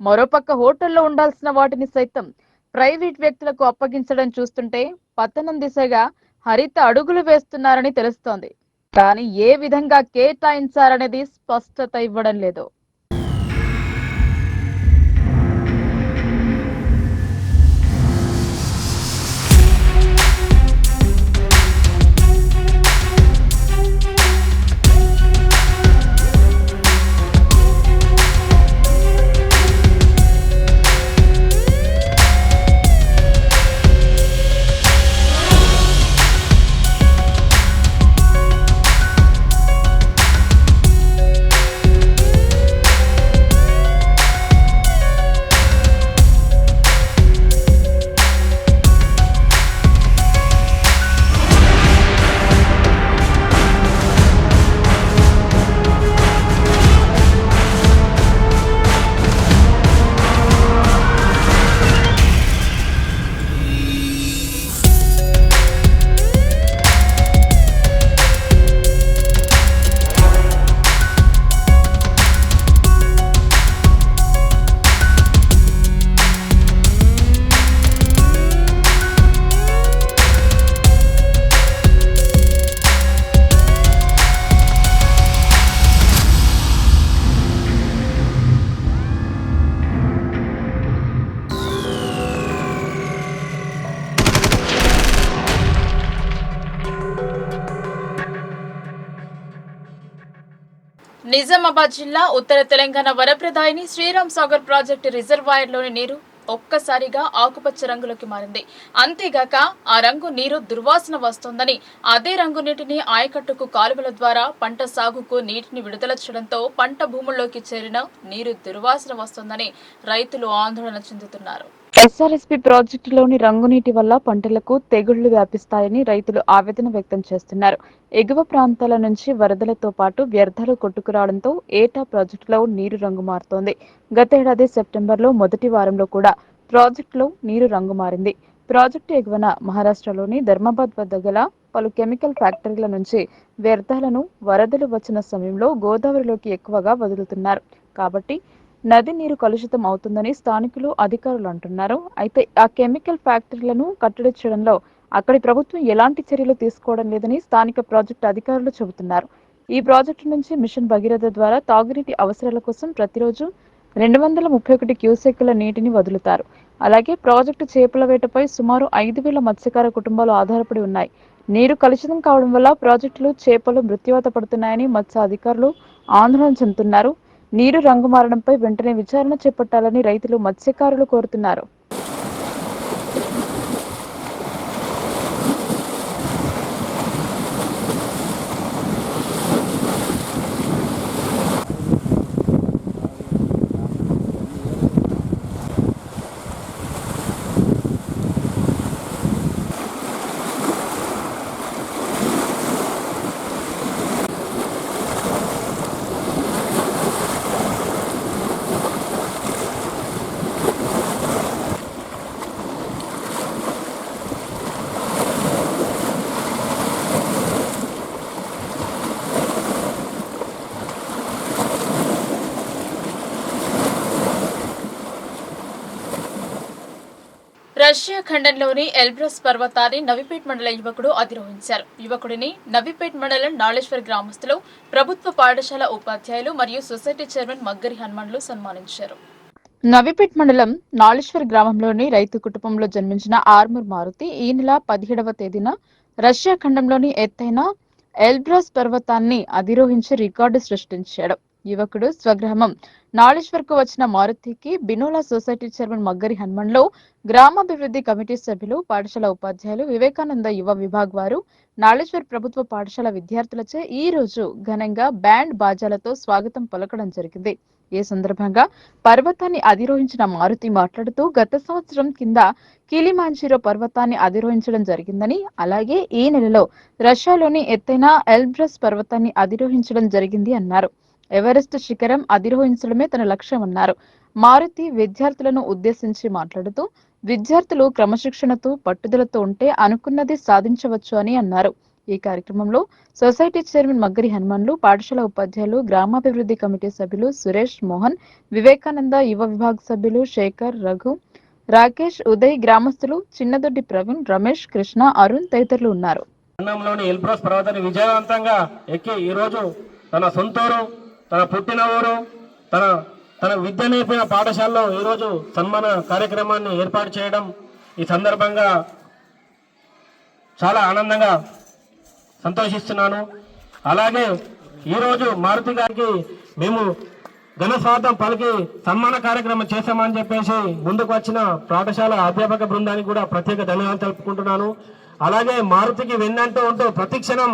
మరోపక్క హోటల్లో ఉండాల్సిన వాటిని సైతం ప్రైవేట్ వ్యక్తులకు అప్పగించడం చూస్తుంటే పతనం దిశగా హరిత అడుగులు వేస్తున్నారని తెలుస్తోంది. కానీ ఏ విధంగా కేటాయించారనేది స్పష్టత ఇవ్వడం లేదు. నిజామాబాద్ జిల్లా ఉత్తర తెలంగాణ వరప్రదాయిని శ్రీరామ్ సాగర్ ప్రాజెక్టు రిజర్వాయర్లోని నీరు ఒక్కసారిగా ఆకుపచ్చ రంగులోకి మారింది. అంతేగాక ఆ రంగు నీరు దుర్వాసన వస్తోందని, అదే రంగు నీటిని ఆయకట్టుకు కాలువల ద్వారా పంట సాగుకు నీటిని విడుదల చేయడంతో పంట భూముల్లోకి చేరిన నీరు దుర్వాసన వస్తోందని రైతులు ఆందోళన చెందుతున్నారు. ఎస్ఆర్ఎస్పీ ప్రాజెక్టులోని రంగునీటి వల్ల పంటలకు తెగుళ్లు వ్యాపిస్తాయని రైతులు ఆవేదన వ్యక్తం చేస్తున్నారు. ఎగువ ప్రాంతాల నుంచి వరదలతో పాటు వ్యర్థాలు కొట్టుకురావడంతో ఏటా ప్రాజెక్టులో నీరు రంగు మారుతోంది. గతేడాది సెప్టెంబర్లో మొదటి వారంలో కూడా ప్రాజెక్టులో నీరు రంగు మారింది. ప్రాజెక్టు ఎగువన మహారాష్ట్రలోని ధర్మాబాద్ వద్ద గల పలు కెమికల్ ఫ్యాక్టరీల నుంచి వ్యర్థాలను వరదలు వచ్చిన సమయంలో గోదావరిలోకి ఎక్కువగా వదులుతున్నారు. కాబట్టి నది నీరు కలుషితం అవుతుందని స్థానికులు, అధికారులు అంటున్నారు. అయితే ఆ కెమికల్ ఫ్యాక్టరీలను కట్టడి చేయడంలో అక్కడి ప్రభుత్వం ఎలాంటి చర్యలు తీసుకోవడం లేదని స్థానిక ప్రాజెక్టు అధికారులు చెబుతున్నారు. ఈ ప్రాజెక్టు నుంచి మిషన్ భగీరథ ద్వారా తాగునీటి అవసరాల కోసం ప్రతిరోజు 231 క్యూసెక్కుల నీటిని వదులుతారు. అలాగే ప్రాజెక్టు చేపల వేటపై సుమారు 5,000 మత్స్యకార కుటుంబాలు ఆధారపడి ఉన్నాయి. నీరు కలుషితం కావడం వల్ల ప్రాజెక్టులు చేపలు మృత్యువాత పడుతున్నాయని మత్స్య అధికారులు ఆందోళన చెందుతున్నారు. నీరు రంగు మారడంపై వెంటనే విచారణ చేపట్టాలని రైతులు, మత్స్యకారులు కోరుతున్నారు. రష్యా ఖండంలోని ఎల్బ్రస్ పర్వతాన్ని నవీపేట్ మండల యువకుడు అధిరోహించారు. యువకుడిని నవీపేట్ మండలం నాళేశ్వర్ గ్రామస్తులు, ప్రభుత్వ పాఠశాల ఉపాధ్యాయులు మరియు సొసైటీ చైర్మన్ మగ్గరి హనుమాన్లు సన్మానించారు. నవీపేట్ మండలం నాళేశ్వర్ గ్రామంలోని రైతు కుటుంబంలో జన్మించిన ఆర్మూర్ మారుతి ఈ నెల 17వ తేదీన రష్యా ఖండంలోని ఎత్తైన ఎల్బ్రస్ పర్వతాన్ని అధిరోహించి రికార్డు సృష్టించాడు. యువకుడు స్వగ్రామం నాళేశ్వర్ కు వచ్చిన మారుతికి బినోలా సొసైటీ చైర్మన్ మగ్గరి హనుమాన్లో గ్రామాభివృద్ధి కమిటీ సభ్యులు, పాఠశాల ఉపాధ్యాయులు, వివేకానంద యువ విభాగ్ వారు, నాళేశ్వర్ ప్రభుత్వ పాఠశాల విద్యార్థులచే ఈ రోజు ఘనంగా బ్యాండ్ బాజాలతో స్వాగతం పలకడం జరిగింది. ఈ సందర్భంగా పర్వతాన్ని అధిరోహించిన మారుతి మాట్లాడుతూ గత సంవత్సరం కింద కిలిమాంజరో పర్వతాన్ని అధిరోహించడం జరిగిందని, అలాగే ఈ నెలలో రష్యాలోని ఎత్తైన ఎల్బ్రస్ పర్వతాన్ని అధిరోహించడం జరిగింది అన్నారు. ఎవరెస్ట్ శిఖరం అధిరోహించడమే తన లక్ష్యమన్నారు. మారుతి విద్యార్థులను ఉద్దేశించి మాట్లాడుతూ విద్యార్థులు క్రమశిక్షణతో, పట్టుదలతో ఉంటే అనుకున్నది సాధించవచ్చు అని అన్నారు. ఈ కార్యక్రమంలో సొసైటీ చైర్మన్ మగ్గరి హనుమాన్లు, పాఠశాల ఉపాధ్యాయులు, గ్రామాభివృద్ధి కమిటీ సభ్యులు సురేష్, మోహన్, వివేకానంద యువ విభాగ సభ్యులు శేఖర్, రఘు, రాకేష్, ఉదయ్, గ్రామస్తులు చిన్నదొడ్డి ప్రవీణ్, రమేష్, కృష్ణ, అరుణ్ తదితరులు ఉన్నారు. ఖండంలోని ఎల్బ్రస్ పర్వతాన్ని విజయవంతంగా ఎక్కి ఈరోజు తన సొంతూరు, తన పుట్టిన ఊరు, తన విద్య నేర్పిన పాఠశాలలో ఈరోజు సన్మాన కార్యక్రమాన్ని ఏర్పాటు చేయడం ఈ సందర్భంగా చాలా ఆనందంగా సంతోషిస్తున్నాను. అలాగే ఈరోజు మారుతి గారికి మేము ఘన స్వాగతం పలికి సన్మాన కార్యక్రమం చేశామని చెప్పేసి ముందుకు వచ్చిన పాఠశాల అధ్యాపక బృందానికి కూడా ప్రత్యేక ధన్యవాదాలు తెలుపుకుంటున్నాను. అలాగే మారుతికి వెన్నంటూ ఉంటూ ప్రతిక్షణం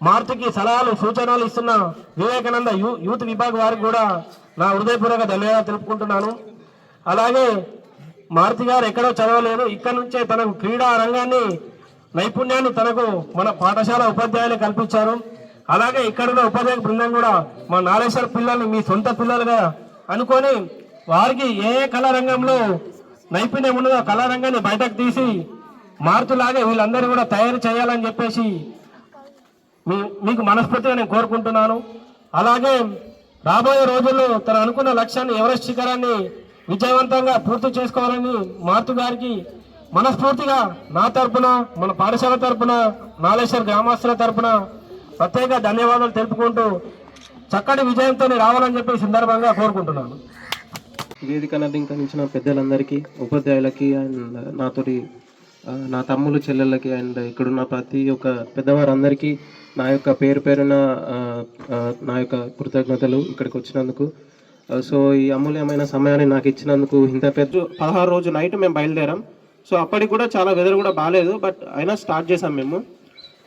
మారుతికి సలహాలు, సూచనలు ఇస్తున్న వివేకానంద యూత్ విభాగ్ వారికి కూడా నా హృదయపూర్వక ధన్యవాదాలు తెలుపుకుంటున్నాను. అలాగే మారుతి గారు ఎక్కడో చదవలేదు, ఇక్కడ నుంచే తనకు క్రీడా రంగాన్ని, నైపుణ్యాన్ని తనకు మన పాఠశాల ఉపాధ్యాయులు కల్పించారు. అలాగే ఇక్కడ ఉపాధ్యాయ బృందం కూడా మా నాళేశ్వర పిల్లల్ని మీ సొంత పిల్లలుగా అనుకొని వారికి ఏ కళారంగంలో నైపుణ్యం ఉన్నదో కళారంగాన్ని బయటకు తీసి మారుతులాగే వీళ్ళందరూ కూడా తయారు చేయాలని చెప్పేసి మీకు మనస్ఫూర్తిగా నేను కోరుకుంటున్నాను. అలాగే రాబోయే రోజుల్లో తను అనుకున్న లక్ష్యాన్ని, ఎవరెస్ట్ శిఖరాన్ని విజయవంతంగా పూర్తి చేసుకోవాలని మారుతి గారికి మనస్ఫూర్తిగా నా తరపున, మన పాఠశాల తరపున, నాళేశ్వర్ గ్రామస్తుల తరపున ప్రత్యేక ధన్యవాదాలు తెలుపుకుంటూ చక్కటి విజయంతో రావాలని చెప్పి సందర్భంగా కోరుకుంటున్నాను. వేదికను అలంకరించిన పెద్దలందరికీ, ఉపాధ్యాయులకి అండ్ నాతోటి నా తమ్ముళ్ళు, చెల్లెళ్ళకి అండ్ ఇక్కడున్న ప్రతి ఒక్క పెద్దవారందరికీ నా యొక్క పేరున నా యొక్క కృతజ్ఞతలు ఇక్కడికి వచ్చినందుకు. సో ఈ అమూల్యమైన సమయాన్ని నాకు ఇచ్చినందుకు, ఇంత పెద్ద 16 రోజు నైట్ మేము బయలుదేరాం. సో అప్పటికి కూడా చాలా వెదర్ కూడా బాగాలేదు, బట్ అయినా స్టార్ట్ చేసాం మేము.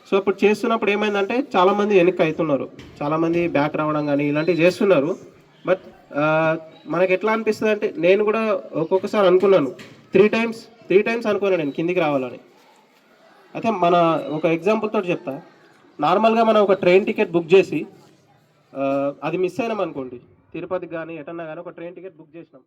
సో అప్పుడు చేస్తున్నప్పుడు ఏమైందంటే చాలామంది వెనక్కి అవుతున్నారు, చాలామంది బ్యాక్ రావడం కానీ ఇలాంటివి చేస్తున్నారు. బట్ మనకి ఎట్లా అనిపిస్తుంది అంటే, నేను కూడా ఒక్కొక్కసారి అనుకున్నాను, త్రీ టైమ్స్ అనుకున్నాను నేను కిందికి రావాలని. అయితే మన ఒక ఎగ్జాంపుల్తో చెప్తా. నార్మల్గా మనం ఒక ట్రైన్ టికెట్ బుక్ చేసి అది మిస్ అయినాం అనుకోండి, తిరుపతికి కానీ ఎటన్నా కానీ ఒక ట్రైన్ టికెట్ బుక్ చేసినాం.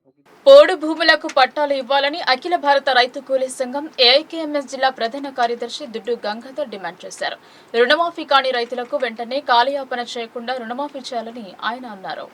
పోడు భూములకు పట్టాలు ఇవ్వాలని అఖిల భారత రైతు కూలీ సంఘం ఏఐకేఎంఎస్ జిల్లా ప్రధాన కార్యదర్శి దుడ్డు గంగాధర్ డిమాండ్ చేశారు. రుణమాఫీ కాని రైతులకు వెంటనే కాలయాపన చేయకుండా రుణమాఫీ చేయాలని ఆయన అన్నారు.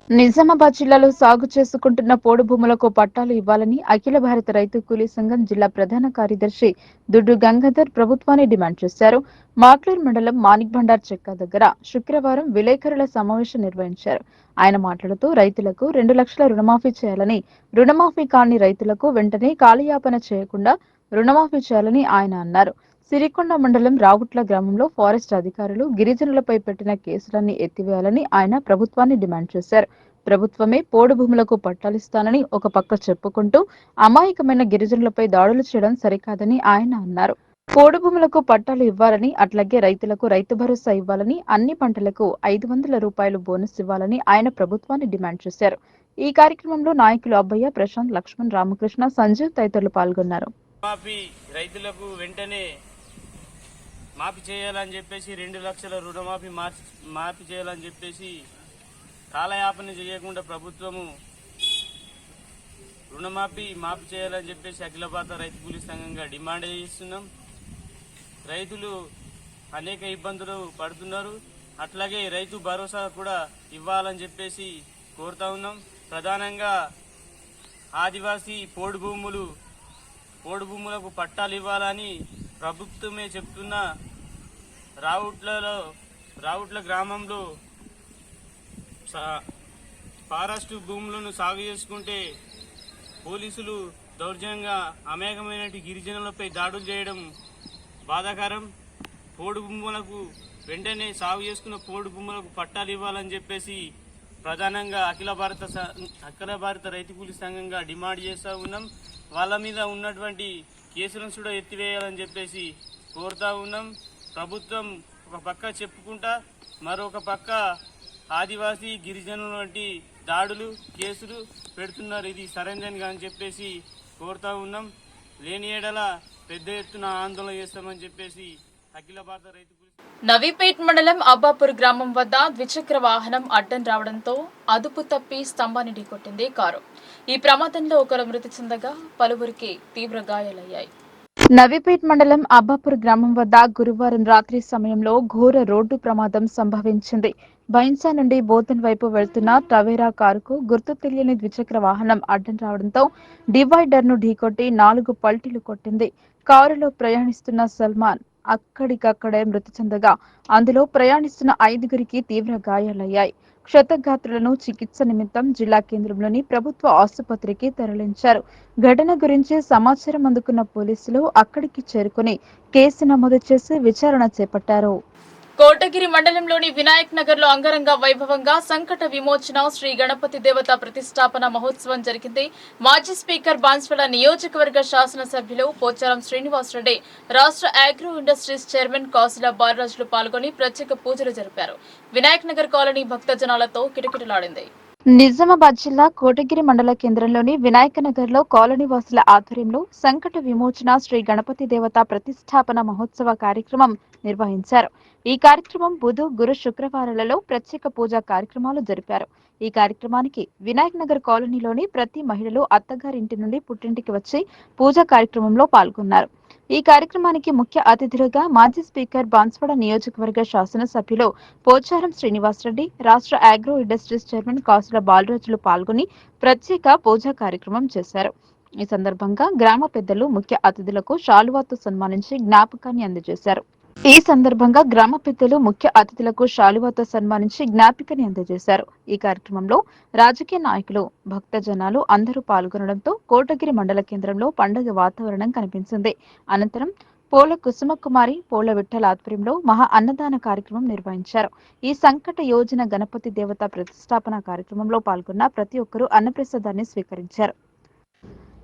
నిజామాబాద్ జిల్లాలో సాగు చేసుకుంటున్న పోడు భూములకు పట్టాలు ఇవ్వాలని అఖిల భారత రైతు కూలీ సంఘం జిల్లా ప్రధాన కార్యదర్శి దుడ్డు గంగాధర్ ప్రభుత్వాన్ని డిమాండ్ చేశారు. మాక్లూర్ మండలం మాణిక్ భండార్ చెక్క దగ్గర శుక్రవారం విలేకరుల సమావేశం నిర్వహించారు. ఆయన మాట్లాడుతూ రైతులకు 2 లక్షల రుణమాఫీ చేయాలని, రుణమాఫీ కాని రైతులకు వెంటనే కాలయాపన చేయకుండా రుణమాఫీ చేయాలని ఆయన అన్నారు. సిరికొండ మండలం రావుట్ల గ్రామంలో ఫారెస్ట్ అధికారులు గిరిజనులపై పెట్టిన కేసులన్నీ ఎత్తివేయాలని ఆయన ప్రభుత్వాన్ని డిమాండ్ చేశారు. ప్రభుత్వమే పోడు భూములకు పట్టాలిస్తానని ఒక పక్క చెప్పుకుంటూ అమాయకమైన గిరిజనులపై దాడులు చేయడం సరికాదని ఆయన అన్నారు. పోడు భూములకు పట్టాలు ఇవ్వాలని, అట్లాగే రైతులకు రైతు భరోసా ఇవ్వాలని, అన్ని పంటలకు 500 రూపాయలు బోనస్ ఇవ్వాలని ఆయన ప్రభుత్వాన్ని డిమాండ్ చేశారు. ఈ కార్యక్రమంలో నాయకులు అబ్బయ్య, ప్రశాంత్, లక్ష్మణ్, రామకృష్ణ, సంజీవ్ తదితరులు పాల్గొన్నారు. రైతులకు వెంటనే మాఫీ చేయాలని చెప్పేసి, 2 లక్షల రుణమాఫీ మాఫీ చేయాలని చెప్పేసి కాలయాపన చేయకుండా ప్రభుత్వము రుణమాఫీ చేయాలని చెప్పేసి అఖిల భారత రైతు కూలీ సంఘంగా డిమాండ్ చేస్తున్నాం. రైతులు అనేక ఇబ్బందులు పడుతున్నారు. అట్లాగే రైతు భరోసా కూడా ఇవ్వాలని చెప్పేసి కోరుతా ఉన్నాం. ప్రధానంగా ఆదివాసీ పోడు భూములు పోడు భూములకు పట్టాలు ఇవ్వాలని ప్రభుత్వమే చెప్తున్న రావుట్ల గ్రామంలో ఫారెస్టు భూములను సాగు చేసుకుంటే పోలీసులు దౌర్జన్యంగా అనేకమైన గిరిజనులపై దాడులు చేయడం బాధాకరం. పోడు భూములకు వెంటనే సాగు చేసుకున్న పోడు భూములకు పట్టాలు ఇవ్వాలని చెప్పేసి ప్రధానంగా అఖిల భారత రైతు కూలీ సంఘంగా డిమాండ్ చేస్తూ ఉన్నాం. వాళ్ళ మీద ఉన్నటువంటి కేసులను కూడా ఎత్తివేయాలని చెప్పేసి కోరుతూ ఉన్నాం. ప్రభుత్వం ఒక పక్క చెప్పుకుంటా మరొక పక్క ఆదివాసీ గిరిజనుల వంటి దాడులు కేసులు పెడుతున్నారు. ఇది సరైనదని అని చెప్పేసి కోరుతూ ఉన్నాం. లేని ఏడల పెద్ద ఎత్తున ఆందోళన చేస్తామని చెప్పేసి అఖిల భారత రైతు నవీపేట్ మండలం అబ్బాపూర్ గ్రామం వద్ద ద్విచక్ర వాహనం అడ్డం రావడంతో అదుపు తప్పి స్తంభాన్ని ఢీకొట్టింది కారు. ఈ ప్రమాదంలో ఒకరు మృతి చెందగా పలువురికి తీవ్ర గాయాలయ్యాయి. నవీపేట్ మండలం అబ్బాపూర్ గ్రామం వద్ద గురువారం రాత్రి సమయంలో ఘోర రోడ్డు ప్రమాదం సంభవించింది. బైన్సా నుండి బోధన్ వైపు వెళ్తున్న టవేరా కారుకు గుర్తు తెలియని ద్విచక్ర వాహనం అడ్డం రావడంతో డివైడర్ ను ఢీకొట్టి 4 పల్టీలు కొట్టింది. కారులో ప్రయాణిస్తున్న సల్మాన్ అక్కడికక్కడే మృతి చెందగా అందులో ప్రయాణిస్తున్న 5గురికి తీవ్ర గాయాలయ్యాయి. క్షతగాత్రులను చికిత్స నిమిత్తం జిల్లా కేంద్రంలోని ప్రభుత్వ ఆసుపత్రికి తరలించారు. ఘటన గురించి సమాచారం అందుకున్న పోలీసులు అక్కడికి చేరుకుని కేసు నమోదు చేసి విచారణ చేపట్టారు. కోటగిరి మండలంలోని వినాయక్ నగర్ లో అంగరంగ వైభవంగా సంకట విమోచన శ్రీ గణపతి దేవత ప్రతిష్టాపన మహోత్సవం జరిగింది. మాజీ స్పీకర్ బాన్స్వాడ నియోజకవర్గ శాసనసభ్యులు పోచారం శ్రీనివాసరెడ్డి, రాష్ట్ర అగ్రో ఇండస్ట్రీస్ చైర్మన్ కాసుల బాలరాజులు పాల్గొని ప్రత్యేక పూజలు జరిపారు. వినాయక్ నగర్ కాలనీ భక్తజనాలతో కిటకిటలాడింది. నిజామాబాద్ జిల్లా కోటగిరి మండల కేంద్రంలోని వినాయక నగర్ లో కాలనీ వాసుల ఆధ్వర్యంలో సంకట విమోచన శ్రీ గణపతి దేవత ప్రతిష్టాపన మహోత్సవ కార్యక్రమం నిర్వహించారు. ఈ కార్యక్రమం బుధ, గురు, శుక్రవారాలలో ప్రత్యేక పూజా కార్యక్రమాలు జరిపారు. ఈ కార్యక్రమానికి వినాయక్ నగర్ కాలనీలోని ప్రతి మహిళలు అత్తగారింటి నుండి పుట్టింటికి వచ్చి పూజా కార్యక్రమంలో పాల్గొన్నారు. ఈ కార్యక్రమానికి ముఖ్య అతిథులుగా మాజీ స్పీకర్ బాన్స్వాడ నియోజకవర్గ శాసనసభ్యులు పోచారం శ్రీనివాసరెడ్డి, రాష్ట్ర అగ్రో ఇండస్ట్రీస్ చైర్మన్ కాసుల బాలరాజులు పాల్గొని ప్రత్యేక పూజా కార్యక్రమం చేశారు. ఈ సందర్భంగా గ్రామ పెద్దలు ముఖ్య అతిథులకు శాలువాతో సన్మానించి జ్ఞాపకాన్ని అందజేశారు. ఈ కార్యక్రమంలో రాజకీయ నాయకులు, భక్తజనాలు అందరూ పాల్గొనడంతో కోటగిరి మండల కేంద్రంలో పండుగ వాతావరణం కనిపించింది. అనంతరం పోల కుసుమకుమారి, పోల విఠల్ ఆధ్వర్యంలో మహా అన్నదాన కార్యక్రమం నిర్వహించారు. ఈ సంకట యోజన గణపతి దేవత ప్రతిష్టాపన కార్యక్రమంలో పాల్గొన్న ప్రతి ఒక్కరూ అన్నప్రసాదాన్ని స్వీకరించారు.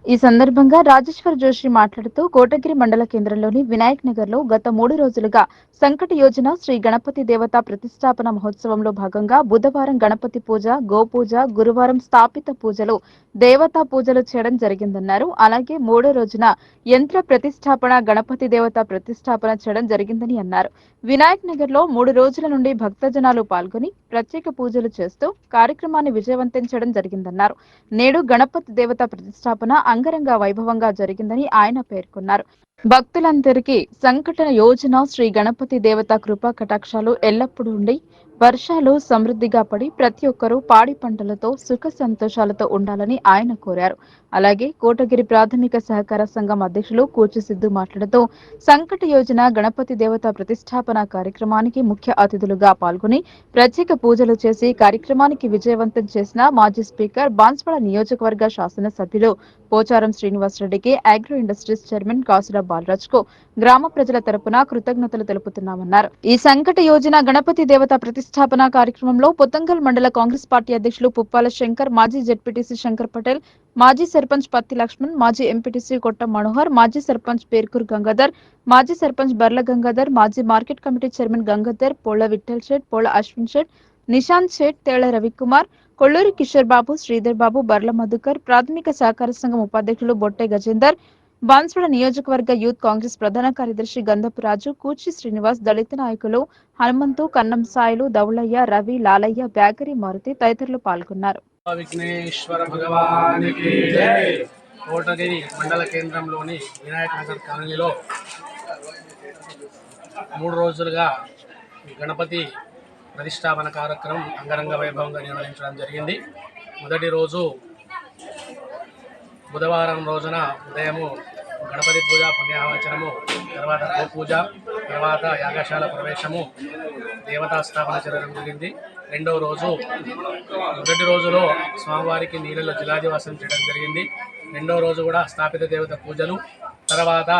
ఈ సందర్భంగా రాజేశ్వర్ జోషి మాట్లాడుతూ కోటగిరి మండల కేంద్రంలోని వినాయక్ నగర్ లో గత 3 రోజులుగా సంకట యోజన శ్రీ గణపతి దేవత ప్రతిష్టాపన మహోత్సవంలో భాగంగా బుధవారం గణపతి పూజ, గోపూజ, గురువారం స్థాపిత పూజలు, దేవతా పూజలు చేయడం జరిగిందన్నారు. అలాగే 3వ రోజున యంత్ర ప్రతిష్టాపన, గణపతి దేవత ప్రతిష్టాపన చేయడం జరిగిందని అన్నారు. వినాయక్ నగర్ లో 3 రోజుల నుండి భక్తజనాలు పాల్గొని ప్రత్యేక పూజలు చేస్తూ కార్యక్రమాన్ని విజయవంతం చేయడం జరిగిందన్నారు. నేడు గణపతి దేవత ప్రతిష్టాపన అంగరంగ వైభవంగా జరిగిందని ఆయన పేర్కొన్నారు. భక్తులందరికీ సంకట యోజన శ్రీ గణపతి దేవత కృపా కటాక్షాలు ఎల్లప్పుడూ ఉండి వర్షాలు సమృద్ధిగా పడి ప్రతి ఒక్కరూ పాడి పంటలతో సుఖ సంతోషాలతో ఉండాలని ఆయన కోరారు. అలాగే కోటగిరి ప్రాథమిక సహకార సంఘం అధ్యక్షులు కూచి సిద్ధు మాట్లాడుతూ సంకట యోజన గణపతి దేవత ప్రతిష్టాపన కార్యక్రమానికి ముఖ్య అతిథులుగా పాల్గొని ప్రత్యేక పూజలు చేసి కార్యక్రమానికి విజయవంతం చేసిన మాజీ స్పీకర్ బాన్స్వాడ నియోజకవర్గ శాసనసభ్యులు పోచారం శ్రీనివాసరెడ్డికి అగ్రో ఇండస్ట్రీస్ చైర్మన్ కాసుల బాలరాజ్కు గ్రామ ప్రజల తరపున కృతజ్ఞతలు తెలుపుతున్నామన్నారు. ఈ సంకట యోజన గణపతి దేవత ప్రతిష్టాపన కార్యక్రమంలో పొత్తంగల్ మండల కాంగ్రెస్ పార్టీ అధ్యక్షులు పుప్పాల శంకర్, మాజీ జెడ్పీటీసీ శంకర్ పటేల్, మాజీ సర్పంచ్ పత్తి లక్ష్మణ్, మాజీ ఎంపీటీసీ కొట్ట మనోహర్, మాజీ సర్పంచ్ పేర్కూర్ గంగాధర్, మాజీ సర్పంచ్ బర్ల గంగాధర్, మాజీ market committee chairman Gangadhar, పోళ్ల Vithal షెట్, పోళ్ల అశ్విన్ షెట్, నిశాంత్ షెట్, తేళ్ల రవికుమార్, కొల్లూరి కిషోర్ బాబు, శ్రీధర్ బాబు, బర్ల మధుకర్, ప్రాథమిక సహకార సంఘం ఉపాధ్యక్షులు బొట్టె గజేందర్, బాన్స్వాడ నియోజకవర్గ యూత్ కాంగ్రెస్ ప్రధాన కార్యదర్శి గంధపు రాజు, కూచి శ్రీనివాస్, దళిత నాయకులు హనుమంతు, కన్నం సాయిలు, దౌలయ్య, రవి, లాలయ్య, బ్యాగరి మారుతి తదితరులు పాల్గొన్నారు. విఘ్నేశ్వర భగవానికి జై. కోటగిరి మండల కేంద్రంలోని వినాయక నగర్ కాలనీలో 3 రోజులుగా గణపతి ప్రతిష్టాపన కార్యక్రమం అంగరంగ వైభవంగా నిర్వహించడం జరిగింది. మొదటి రోజు బుధవారం రోజున ఉదయము గణపతి పూజ పుణ్యాహవచనము, తర్వాత గోపూజ, తర్వాత యాగశాల ప్రవేశము, దేవతా స్థాపన జరగడం జరిగింది. రెండవ రోజు మొదటి రోజులో స్వామివారికి నీళ్ళలో జలాదివాసం చేయడం జరిగింది. రెండవ రోజు కూడా స్థాపిత దేవత పూజలు, తర్వాత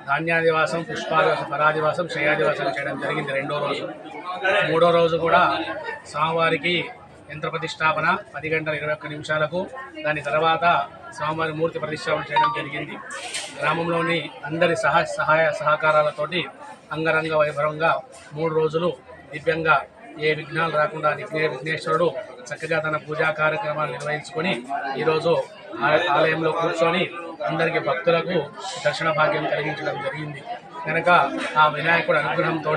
ధాన్యాదివాసం, పుష్పాదివాసం, ఫలాదివాసం, శయాదివాసం చేయడం జరిగింది రెండో రోజు. మూడో రోజు కూడా స్వామివారికి యంత్ర ప్రతిష్టాపన 10 గంటల 21 నిమిషాలకు, దాని తర్వాత స్వామివారి మూర్తి ప్రతిష్టాపన చేయడం జరిగింది. గ్రామంలోని అందరి సహాయ సహకారాలతోటి అంగరంగ వైభవంగా 3 రోజులు దివ్యంగా ఏ విఘ్నాలు రాకుండా విఘ్నేశ్వరుడు చక్కగా తన పూజా కార్యక్రమాలు నిర్వహించుకొని ఈరోజు ఆలయంలో కూర్చొని అందరికీ భక్తులకు దర్శన భాగ్యం కలిగించడం జరిగింది. కనుక ఆ వినాయకుడి అనుగ్రహంతో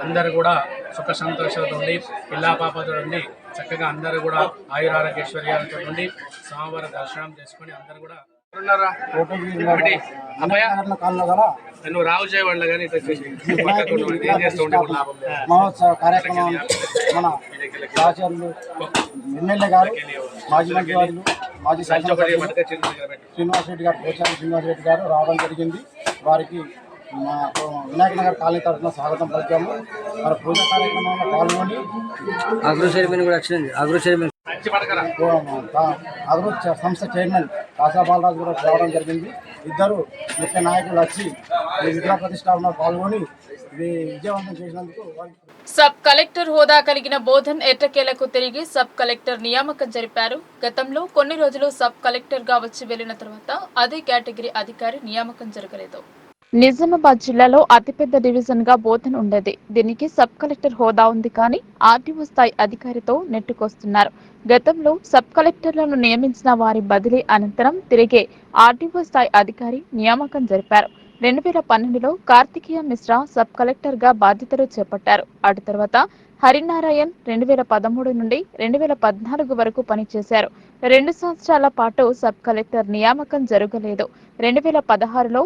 అందరూ కూడా సుఖ సంతోషాలతో ఉండి, పిల్లా పాపతో ఉండి, చక్కగా అందరూ కూడా ఆయురారోగ్యైశ్వర్యాలతో ఉండి స్వామివారి దర్శనం చేసుకొని అందరూ కూడా నువ్వు రావు చేయవాళ్ళు కానీ ఏం చేస్తూ ఉండే లాభం మహోత్సవ కార్యక్రమం మన సహచరులు ఎమ్మెల్యే గారు, మాజీ మంత్రివర్యులు, మాజీ శ్రీనివాస్ రెడ్డి గారు, పోచారం శ్రీనివాస్ రెడ్డి గారు రావడం జరిగింది. వారికి వినాయక నగర్ కాలనీ తరఫున స్వాగతం పలికాము. మరి పూజా కార్యక్రమంలో పాల్గొని అగ్రో సంస్థ చైర్మన్ కాసా బాలరాజు కూడా రావడం జరిగింది. ఇద్దరు ముఖ్య నాయకులు వచ్చి ఈ విగ్రహ ప్రతిష్టాపనలో పాల్గొని విజయవంతం చేసినందుకు సబ్ కలెక్టర్ హోదా కలిగిన బోధన్ ఎట్టకేలకు తిరిగి సబ్ కలెక్టర్ నియామకం జరిపారు. గతంలో కొన్ని రోజులు సబ్ కలెక్టర్ గా వచ్చి వెళ్లిన తర్వాత అదే కేటగిరీ అధికారి నియామకం జరగలేదు. నిజామాబాద్ జిల్లాలో అతిపెద్ద డివిజన్ గా బోధన్ ఉండేది. దీనికి సబ్ కలెక్టర్ హోదా ఉంది కానీ ఆర్టీఓ స్థాయి అధికారితో నెట్టుకొస్తున్నారు. గతంలో సబ్ కలెక్టర్లను నియమించిన వారి బదిలీ అనంతరం తిరిగే ఆర్టీఓ స్థాయి అధికారి నియామకం జరిపారు. 2012లో కార్తికేయ మిశ్రా సబ్ కలెక్టర్ గా బాధ్యతలు చేపట్టారు. అటు తర్వాత హరినారాయణ్ 2013 నుండి 2014 వరకు పనిచేశారు. 2 సంవత్సరాల పాటు సబ్ కలెక్టర్ నియామకం జరగలేదు. 2016లో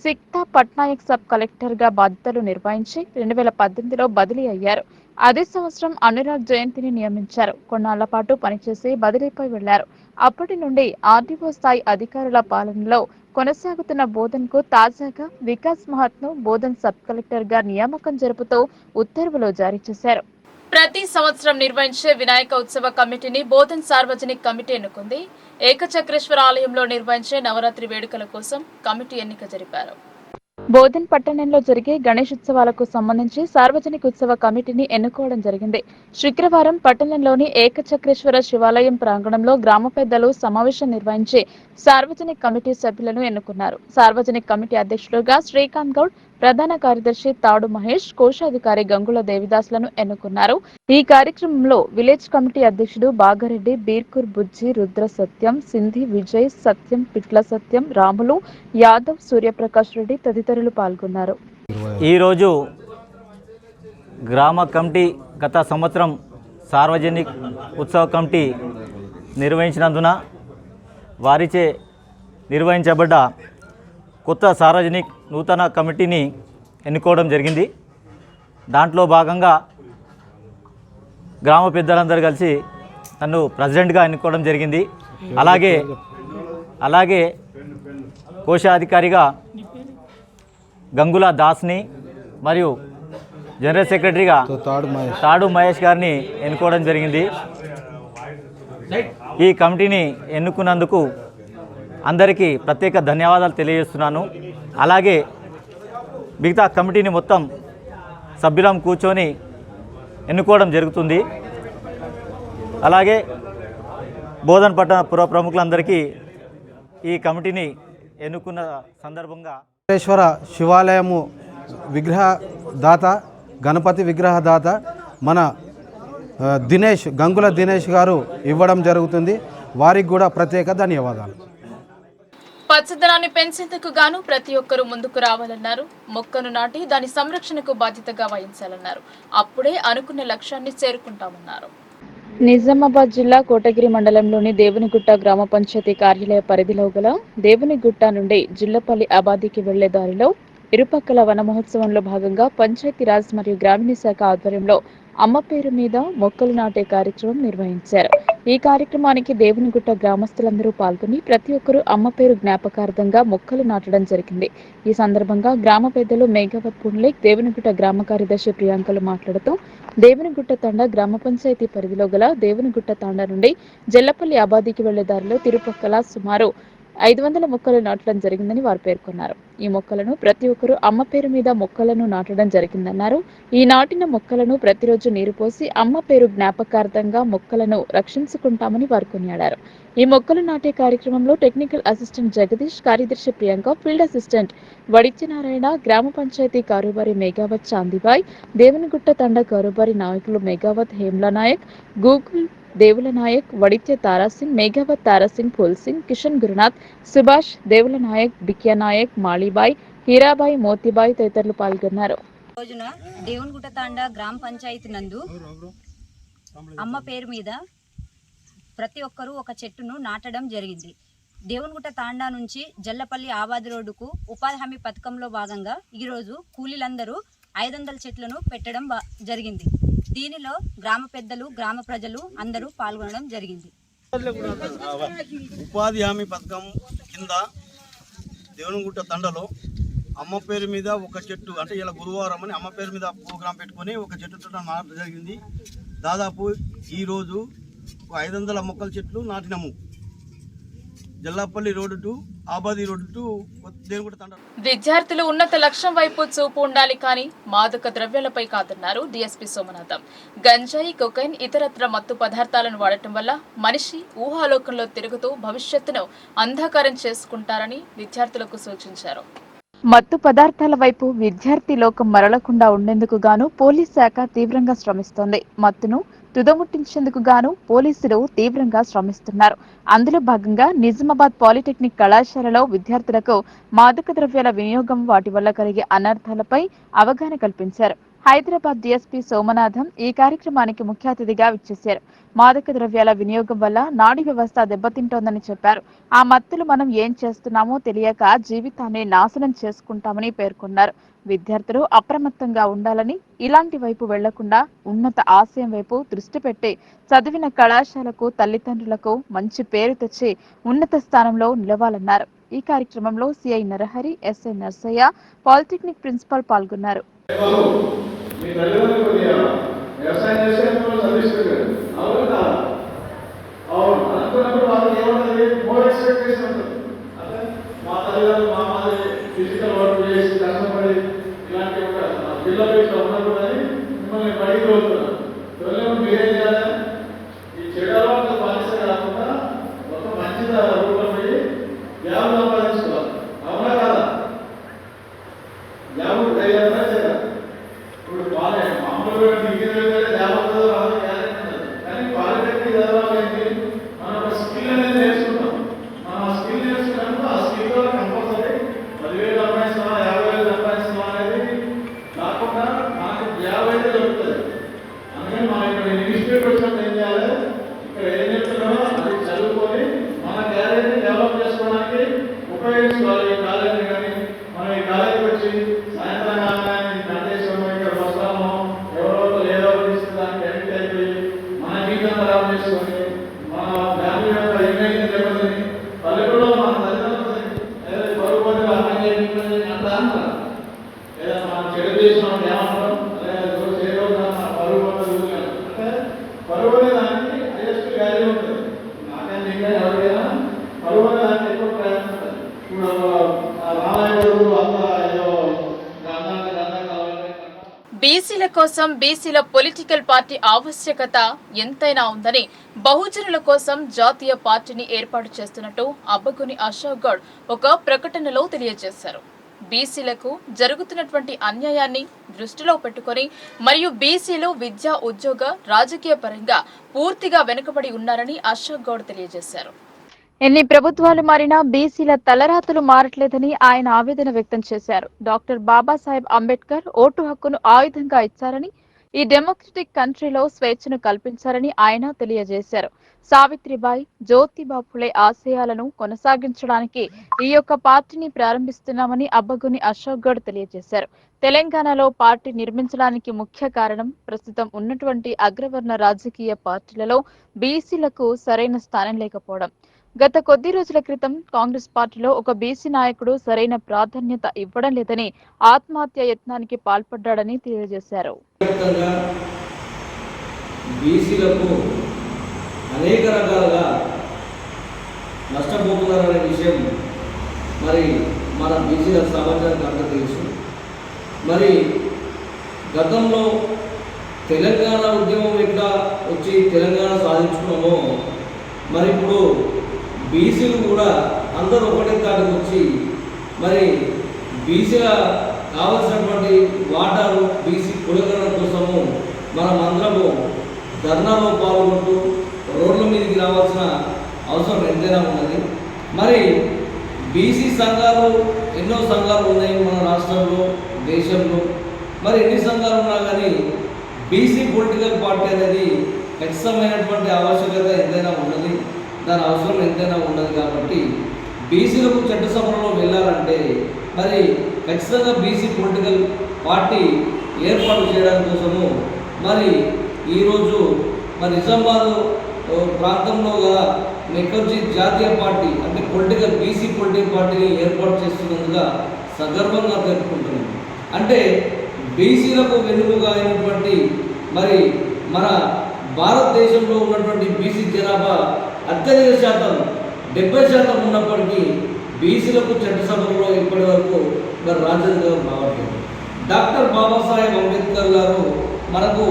సిక్తా పట్నాయక్ సబ్ కలెక్టర్ గా బాధ్యతలు నిర్వహించి 2018లో బదిలీ అయ్యారు. అదే సంవత్సరం అనురాగ్ జయంతిని నియమించారు. కొన్నాళ్ల పాటు పనిచేసి బదిలీపై వెళ్లారు. అప్పటి నుండి ఆర్టీఓ స్థాయి అధికారుల పాలనలో కొనసాగుతున్న బోధన్ కు తాజాగా వికాస్ మహత్ను బోధన్ సబ్ కలెక్టర్ గా నియామకం జరుపుతూ ఉత్తర్వులు జారీ చేశారు. ప్రతి సంవత్సరం నిర్వహించే వినాయక ఉత్సవ కమిటీని బోధన్ సార్వజనిక్ కమిటీ ఎన్నుకుంది. ఏకచక్రేశ్వర ఆలయంలో నిర్వహించే నవరాత్రి వేడుకల కోసం కమిటీ ఎన్నిక జరిపారు. బోధన్ పట్టణంలో జరిగే గణేష్ ఉత్సవాలకు సంబంధించి సార్వజనిక ఉత్సవ కమిటీని ఎన్నుకోవడం జరిగింది. శుక్రవారం పట్టణంలోని ఏకచక్రేశ్వర శివాలయం ప్రాంగణంలో గ్రామ పెద్దలు సమావేశం నిర్వహించి సార్వజనిక కమిటీ సభ్యులను ఎన్నుకున్నారు. సార్వజనిక కమిటీ అధ్యక్షులుగా శ్రీకాంత్ గౌడ్, ప్రధాన కార్యదర్శి తాడు మహేష్, కోశాధికారి గంగుల దేవిదాస్లను ఎన్నుకున్నారు. ఈ కార్యక్రమంలో విలేజ్ కమిటీ అధ్యక్షుడు బాగారెడ్డి, బీర్కూర్ బుజ్జి, రుద్ర సత్యం, సింధి విజయ్, సత్యం, పిట్ల సత్యం, రాములు, యాదవ్, సూర్యప్రకాష్ రెడ్డి తదితరులు పాల్గొన్నారు. ఈరోజు గ్రామ కమిటీ గత సంవత్సరం సార్వజనిక ఉత్సవ కమిటీ నిర్వహించినందున వారిచే నిర్వహించబడ్డ కొత్త సార్వజనిక నూతన కమిటీని ఎన్నుకోవడం జరిగింది. దాంట్లో భాగంగా గ్రామ పెద్దలందరూ కలిసి నన్ను ప్రెసిడెంట్గా ఎన్నుకోవడం జరిగింది. అలాగే కోశాధికారిగా గంగుల దాస్ని మరియు జనరల్ సెక్రటరీగా తాడు మహేష్ గారిని ఎన్నుకోవడం జరిగింది. ఈ కమిటీని ఎన్నుకున్నందుకు అందరికీ ప్రత్యేక ధన్యవాదాలు తెలియజేస్తున్నాను. అలాగే మిగతా కమిటీని మొత్తం సభ్యులం కూర్చొని ఎన్నుకోవడం జరుగుతుంది. అలాగే బోధన్ పట్టణ పుర ప్రముఖులందరికీ ఈ కమిటీని ఎన్నుకున్న సందర్భంగా వెంకటేశ్వర శివాలయము విగ్రహదాత, గణపతి విగ్రహదాత మన గంగుల దినేష్ గారు ఇవ్వడం జరుగుతుంది. వారికి కూడా ప్రత్యేక ధన్యవాదాలు. పచ్చదనాన్ని పెంచేందుకు గాను ప్రతి ఒక్కరూ ముందుకు రావాలన్నారు. మొక్కను నాటి దాని సంరక్షణకు బాధ్యతగా వహించాలన్నారు. అప్పుడే అనుకున్న లక్ష్యాన్ని చేరుకుంటామన్నారు. నిజామాబాద్ జిల్లా కోటగిరి మండలంలోని దేవునిగుట్ట గ్రామ పంచాయతీ కార్యాలయ పరిధిలో గల దేవునిగుట్ట నుండి జిల్లపల్లి అబాదికి వెళ్లే దారిలో ఇరుపక్కల వన మహోత్సవంలో భాగంగా పంచాయతీరాజ్ మరియు గ్రామీణ శాఖ ఆధ్వర్యంలో అమ్మ పేరు మీద మొక్కలు నాటే కార్యక్రమం నిర్వహించారు. ఈ కార్యక్రమానికి దేవునిగుట్ట గ్రామస్తులందరూ పాల్గొని ప్రతి ఒక్కరూ అమ్మ పేరు జ్ఞాపకార్థంగా మొక్కలు నాటడం జరిగింది. ఈ సందర్భంగా గ్రామ పెద్దలు మేఘవత్ పుండ్లేక్, దేవునిగుట్ట గ్రామ కార్యదర్శి ప్రియాంకలు మాట్లాడుతూ దేవునిగుట్ట తండా గ్రామ పంచాయతీ పరిధిలో గల దేవునిగుట్ట తండా నుండి జల్లపల్లి ఆబాదికి వెళ్లే దారిలో తిరుపక్కల సుమారు 500 మొక్కలు నాటడం జరిగిందని వారు పేర్కొన్నారు. ఈ మొక్కలను ప్రతి ఒక్కరూ అమ్మ పేరు మీద మొక్కలను నాటడం జరిగిందన్నారు. ఈ నాటిన మొక్కలను ప్రతిరోజు నీరు పోసి అమ్మ పేరు జ్ఞాపకార్థంగా మొక్కలను రక్షించుకుంటామని వారు కొనియాడారు. ఈ మొక్కలు నాటే కార్యక్రమంలో టెక్నికల్ అసిస్టెంట్ జగదీష్, కార్యదర్శి ప్రియాంక, ఫీల్డ్ అసిస్టెంట్ వడిత్యనారాయణ, గ్రామ పంచాయతీ కారోబారి మేఘావత్ చాందిబాయ్, దేవునిగుట్ట తండా కారోబారి నాయకులు మేఘావత్ హేమ్లా నాయక్, గూగుల్ దేవుల నాయక్, వడిత్య తారాసింగ్, మేఘావత్ తారాసింగ్, ఫుల్సింగ్, కిషన్ గురునాథ్, సుభాష్, దేవుల నాయక్, బిక్యా నాయక్, మాళీబాయ్, హీరాబాయ్, మోతీబాయ్ తదితరులు పాల్గొన్నారు. రోజున దేవునిగుట్ట తాండా గ్రామ పంచాయతీ నందు అమ్మ పేరు మీద ప్రతి ఒక్కరూ ఒక చెట్టును నాటడం జరిగింది. దేవునిగుట్ట తాండా నుంచి జల్లపల్లి ఆబాది రోడ్డుకు ఉపాధి హామీ పథకంలో భాగంగా ఈరోజు కూలీలందరూ 500 చెట్లను పెట్టడం జరిగింది. దీనిలో గ్రామ పెద్దలు, గ్రామ ప్రజలు అందరూ పాల్గొనడం జరిగింది. ఉపాధి హామీ పథకం కింద దేవునిగుట్ట తండలో అమ్మ పేరు మీద ఒక చెట్టు, అంటే ఇలా గురువారం అని అమ్మ పేరు మీద ప్రోగ్రాం పెట్టుకొని ఒక చెట్టు నాటడం జరిగింది. దాదాపు ఈరోజు 500 మొక్కల చెట్లు నాటినాము. Jallapalli road to Abadi road to Devunigutta తండ. విద్యార్థులు ఉన్నత లక్ష్యం వైపు చూపు ఉండాలి కానీ మాదక ద్రవ్యాలపై కాదన్నారు డీఎస్పీ సోమనాథం. గంజాయి, కొకైన్, ఇతరత్ర మత్తు పదార్థాలను వాడటం వల్ల మనిషి ఊహాలోకంలో తిరుగుతూ భవిష్యత్తును అంధకారం చేసుకుంటారని విద్యార్థులకు సూచించారు. మత్తు పదార్థాల వైపు విద్యార్థి లోకం మరలకుండా ఉండేందుకు గాను పోలీస్ శాఖ తీవ్రంగా శ్రమిస్తోంది. మత్తును తుదముట్టించేందుకు గాను పోలీసులు తీవ్రంగా శ్రమిస్తున్నారు. అందులో భాగంగా నిజామాబాద్ పాలిటెక్నిక్ కళాశాలలో విద్యార్థులకు మాదక ద్రవ్యాల వినియోగం, వాటి వల్ల కలిగే అనర్థాలపై అవగాహన కల్పించారు. హైదరాబాద్ డీఎస్పీ సోమనాథం ఈ కార్యక్రమానికి ముఖ్య అతిథిగా విచ్చేశారు. మాదక ద్రవ్యాల వినియోగం వల్ల నాడీ వ్యవస్థ దెబ్బతింటోందని చెప్పారు. ఆ మత్తులు మనం ఏం చేస్తున్నామో తెలియక జీవితాన్ని నాశనం చేసుకుంటామని పేర్కొన్నారు. విద్యార్థులు అప్రమత్తంగా ఉండాలని, ఇలాంటి వైపు వెళ్లకుండా ఉన్నత ఆశయం వైపు దృష్టి పెట్టి చదివిన కళాశాలకు, తల్లిదండ్రులకు మంచి పేరు తెచ్చి ఉన్నత స్థానంలో నిలవాలన్నారు. ఈ కార్యక్రమంలో CI Narahari, SI Narsaiah, polytechnic principal పాల్గొన్నారు. బీసీల కోసం బీసీల పొలిటికల్ పార్టీ ఆవశ్యకత ఎంతైనా ఉందని, బహుజనుల కోసం జాతీయ పార్టీని ఏర్పాటు చేస్తున్నట్టు అబ్బగుని అశోక్ గౌడ్ ఒక ప్రకటనలో తెలియజేశారు. బీసీలకు జరుగుతున్నటువంటి అన్యాయాన్ని దృష్టిలో పెట్టుకొని మరియు బీసీలు విద్యా, ఉద్యోగ, రాజకీయ పరంగా పూర్తిగా వెనుకబడి ఉన్నారని అశోక్ గౌడ్ తెలియజేశారు. ఎన్ని ప్రభుత్వాలు మారినా బీసీల తలరాతలు మారట్లేదని ఆయన ఆవేదన వ్యక్తం చేశారు. డాక్టర్ బాబాసాహెబ్ అంబేద్కర్ ఓటు హక్కును ఆయుధంగా ఇచ్చారని, ఈ డెమోక్రటిక్ కంట్రీలో స్వేచ్ఛను కల్పించారని ఆయన తెలియజేశారు. సావిత్రిబాయి, జ్యోతిబా ఫులే ఆశయాలను కొనసాగించడానికి ఈ యొక్క పార్టీని ప్రారంభిస్తున్నామని అబ్బగుని అశోక్ గౌడ్ తెలియజేశారు. తెలంగాణలో పార్టీ నిర్మించడానికి ముఖ్య కారణం ప్రస్తుతం ఉన్నటువంటి అగ్రవర్ణ రాజకీయ పార్టీలలో బీసీలకు సరైన స్థానం లేకపోవడం. గత కొద్ది రోజుల క్రితం కాంగ్రెస్ పార్టీలో ఒక బీసీ నాయకుడు సరైన ప్రాధాన్యత ఇవ్వడం లేదని ఆత్మహత్య యత్నానికి పాల్పడ్డాడని తెలియజేశారు. అనేక రకాలుగా నష్టపోతున్నారనే విషయం మరి మన బీసీల సమాజానికి అందరూ తెలుసు. మరి గతంలో తెలంగాణ ఉద్యమం ఎట్లా వచ్చి తెలంగాణ సాధించుకున్నామో మరి ఇప్పుడు బీసీలు కూడా అందరూ ఒకటే తాటికి వచ్చి మరి బీసీల కావలసినటువంటి వాటాలు బీసీ కులగణన కోసము మనం అందరము ధర్నాలో పాల్గొంటూ రోడ్ల మీదకి రావాల్సిన అవసరం ఎంతైనా ఉన్నది. మరి బీసీ సంఘాలు ఎన్నో సంఘాలు ఉన్నాయి మన రాష్ట్రంలో, దేశంలో. మరి ఎన్ని సంఘాలు ఉన్నా కానీ బీసీ పొలిటికల్ పార్టీ అనేది ఖచ్చితమైనటువంటి ఆవశ్యకత ఎంతైనా ఉన్నది, దాని అవసరం ఎంతైనా ఉన్నది. కాబట్టి బీసీలకు చట్టసభలో వెళ్ళాలంటే మరి ఖచ్చితంగా బీసీ పొలిటికల్ పార్టీ ఏర్పాటు చేయడం కోసము మరి ఈరోజు మరి నిజామాబాద్ ప్రాంతంలో గల నెక్కొచ్చి జాతీయ పార్టీ అంటే బీసీ పొలిటికల్ పార్టీని ఏర్పాటు చేస్తున్నందుగా సగర్వంగా పేర్కొంటున్నాం. అంటే బీసీలకు వెన్నుముగా అయినటువంటి మరి మన భారతదేశంలో ఉన్నటువంటి బీసీ జనాభా అత్యధిక శాతం 70% ఉన్నప్పటికీ బీసీలకు చట్టసభలో ఇప్పటి వరకు మరి రాజ్యాంగం రావట్లేదు. డాక్టర్ బాబాసాహెబ్ అంబేద్కర్ గారు మనకు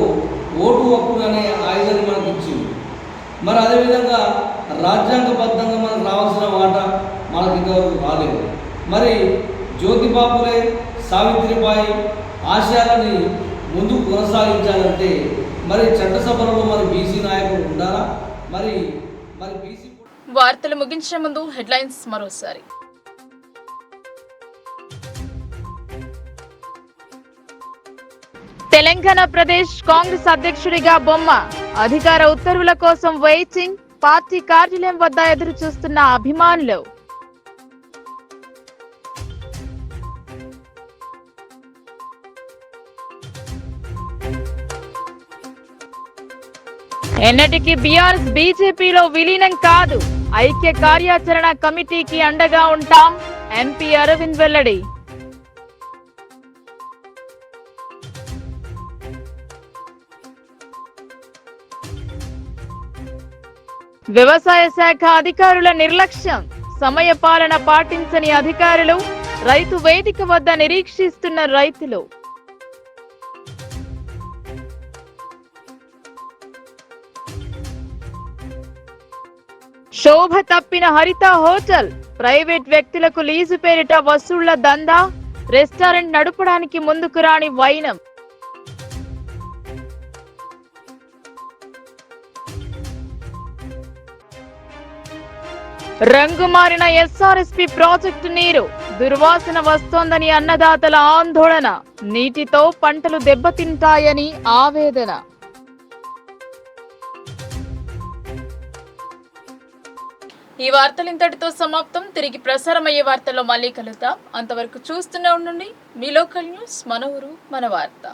ఓటు హక్కు అనే ఆయుధాన్ని మనకు ఇచ్చింది. మరి అదేవిధంగా రాజ్యాంగబద్ధంగా మనకు రావాల్సిన వాటా మనకి ఇంతవరకు రాలేదు. మరి జ్యోతిబా ఫులే, సావిత్రిబాయి ఆశయాలని ముందుకు కొనసాగించాలంటే మరి చట్టసభలో మరి బీసీ నాయకులు ఉండాలా? మరి బీసీ వార్తలు ముగించే ముందు హెడ్లైన్స్ మరోసారి. తెలంగాణ ప్రదేశ్ కాంగ్రెస్ అధ్యక్షుడిగా బొమ్మ, అధికార ఉత్తర్వుల కోసం వెయిటింగ్, పార్టీ కార్యాలయం వద్ద ఎదురు చూస్తున్న అభిమానులు. ఎన్నటికీ బీఆర్ఎస్ బీజేపీలో విలీనం కాదు, ఐక్య కార్యాచరణ కమిటీకి అండగా ఉంటాం, ఎంపీ అరవింద్ వెల్లడి. వ్యవసాయ శాఖ అధికారుల నిర్లక్ష్యం, సమయ పాలన పాటించని అధికారులు, రైతు వేదిక వద్ద నిరీక్షిస్తున్న రైతులు. శోభ తప్పిన హరిత హోటల్, ప్రైవేట్ వ్యక్తులకు లీజు పేరిట వసూళ్ల దందా, రెస్టారెంట్ నడపడానికి ముందుకు రాని వైనం. రంగు మారిన ఎస్ఆర్ఎస్పీ ప్రాజెక్టు నీరు, దుర్వాసన వస్తోందని అన్నదాతల ఆందోళన, నీటితో పంటలు దెబ్బతింటాయని ఆవేదన. ఈ వార్తలు ఇంతటితో సమాప్తం. తిరిగి ప్రసారమయ్యే వార్తల్లో మళ్ళీ కలుద్దాం. అంతవరకు చూస్తూనే ఉండండి మీ లోకల్ న్యూస్, మన ఊరు మన వార్త.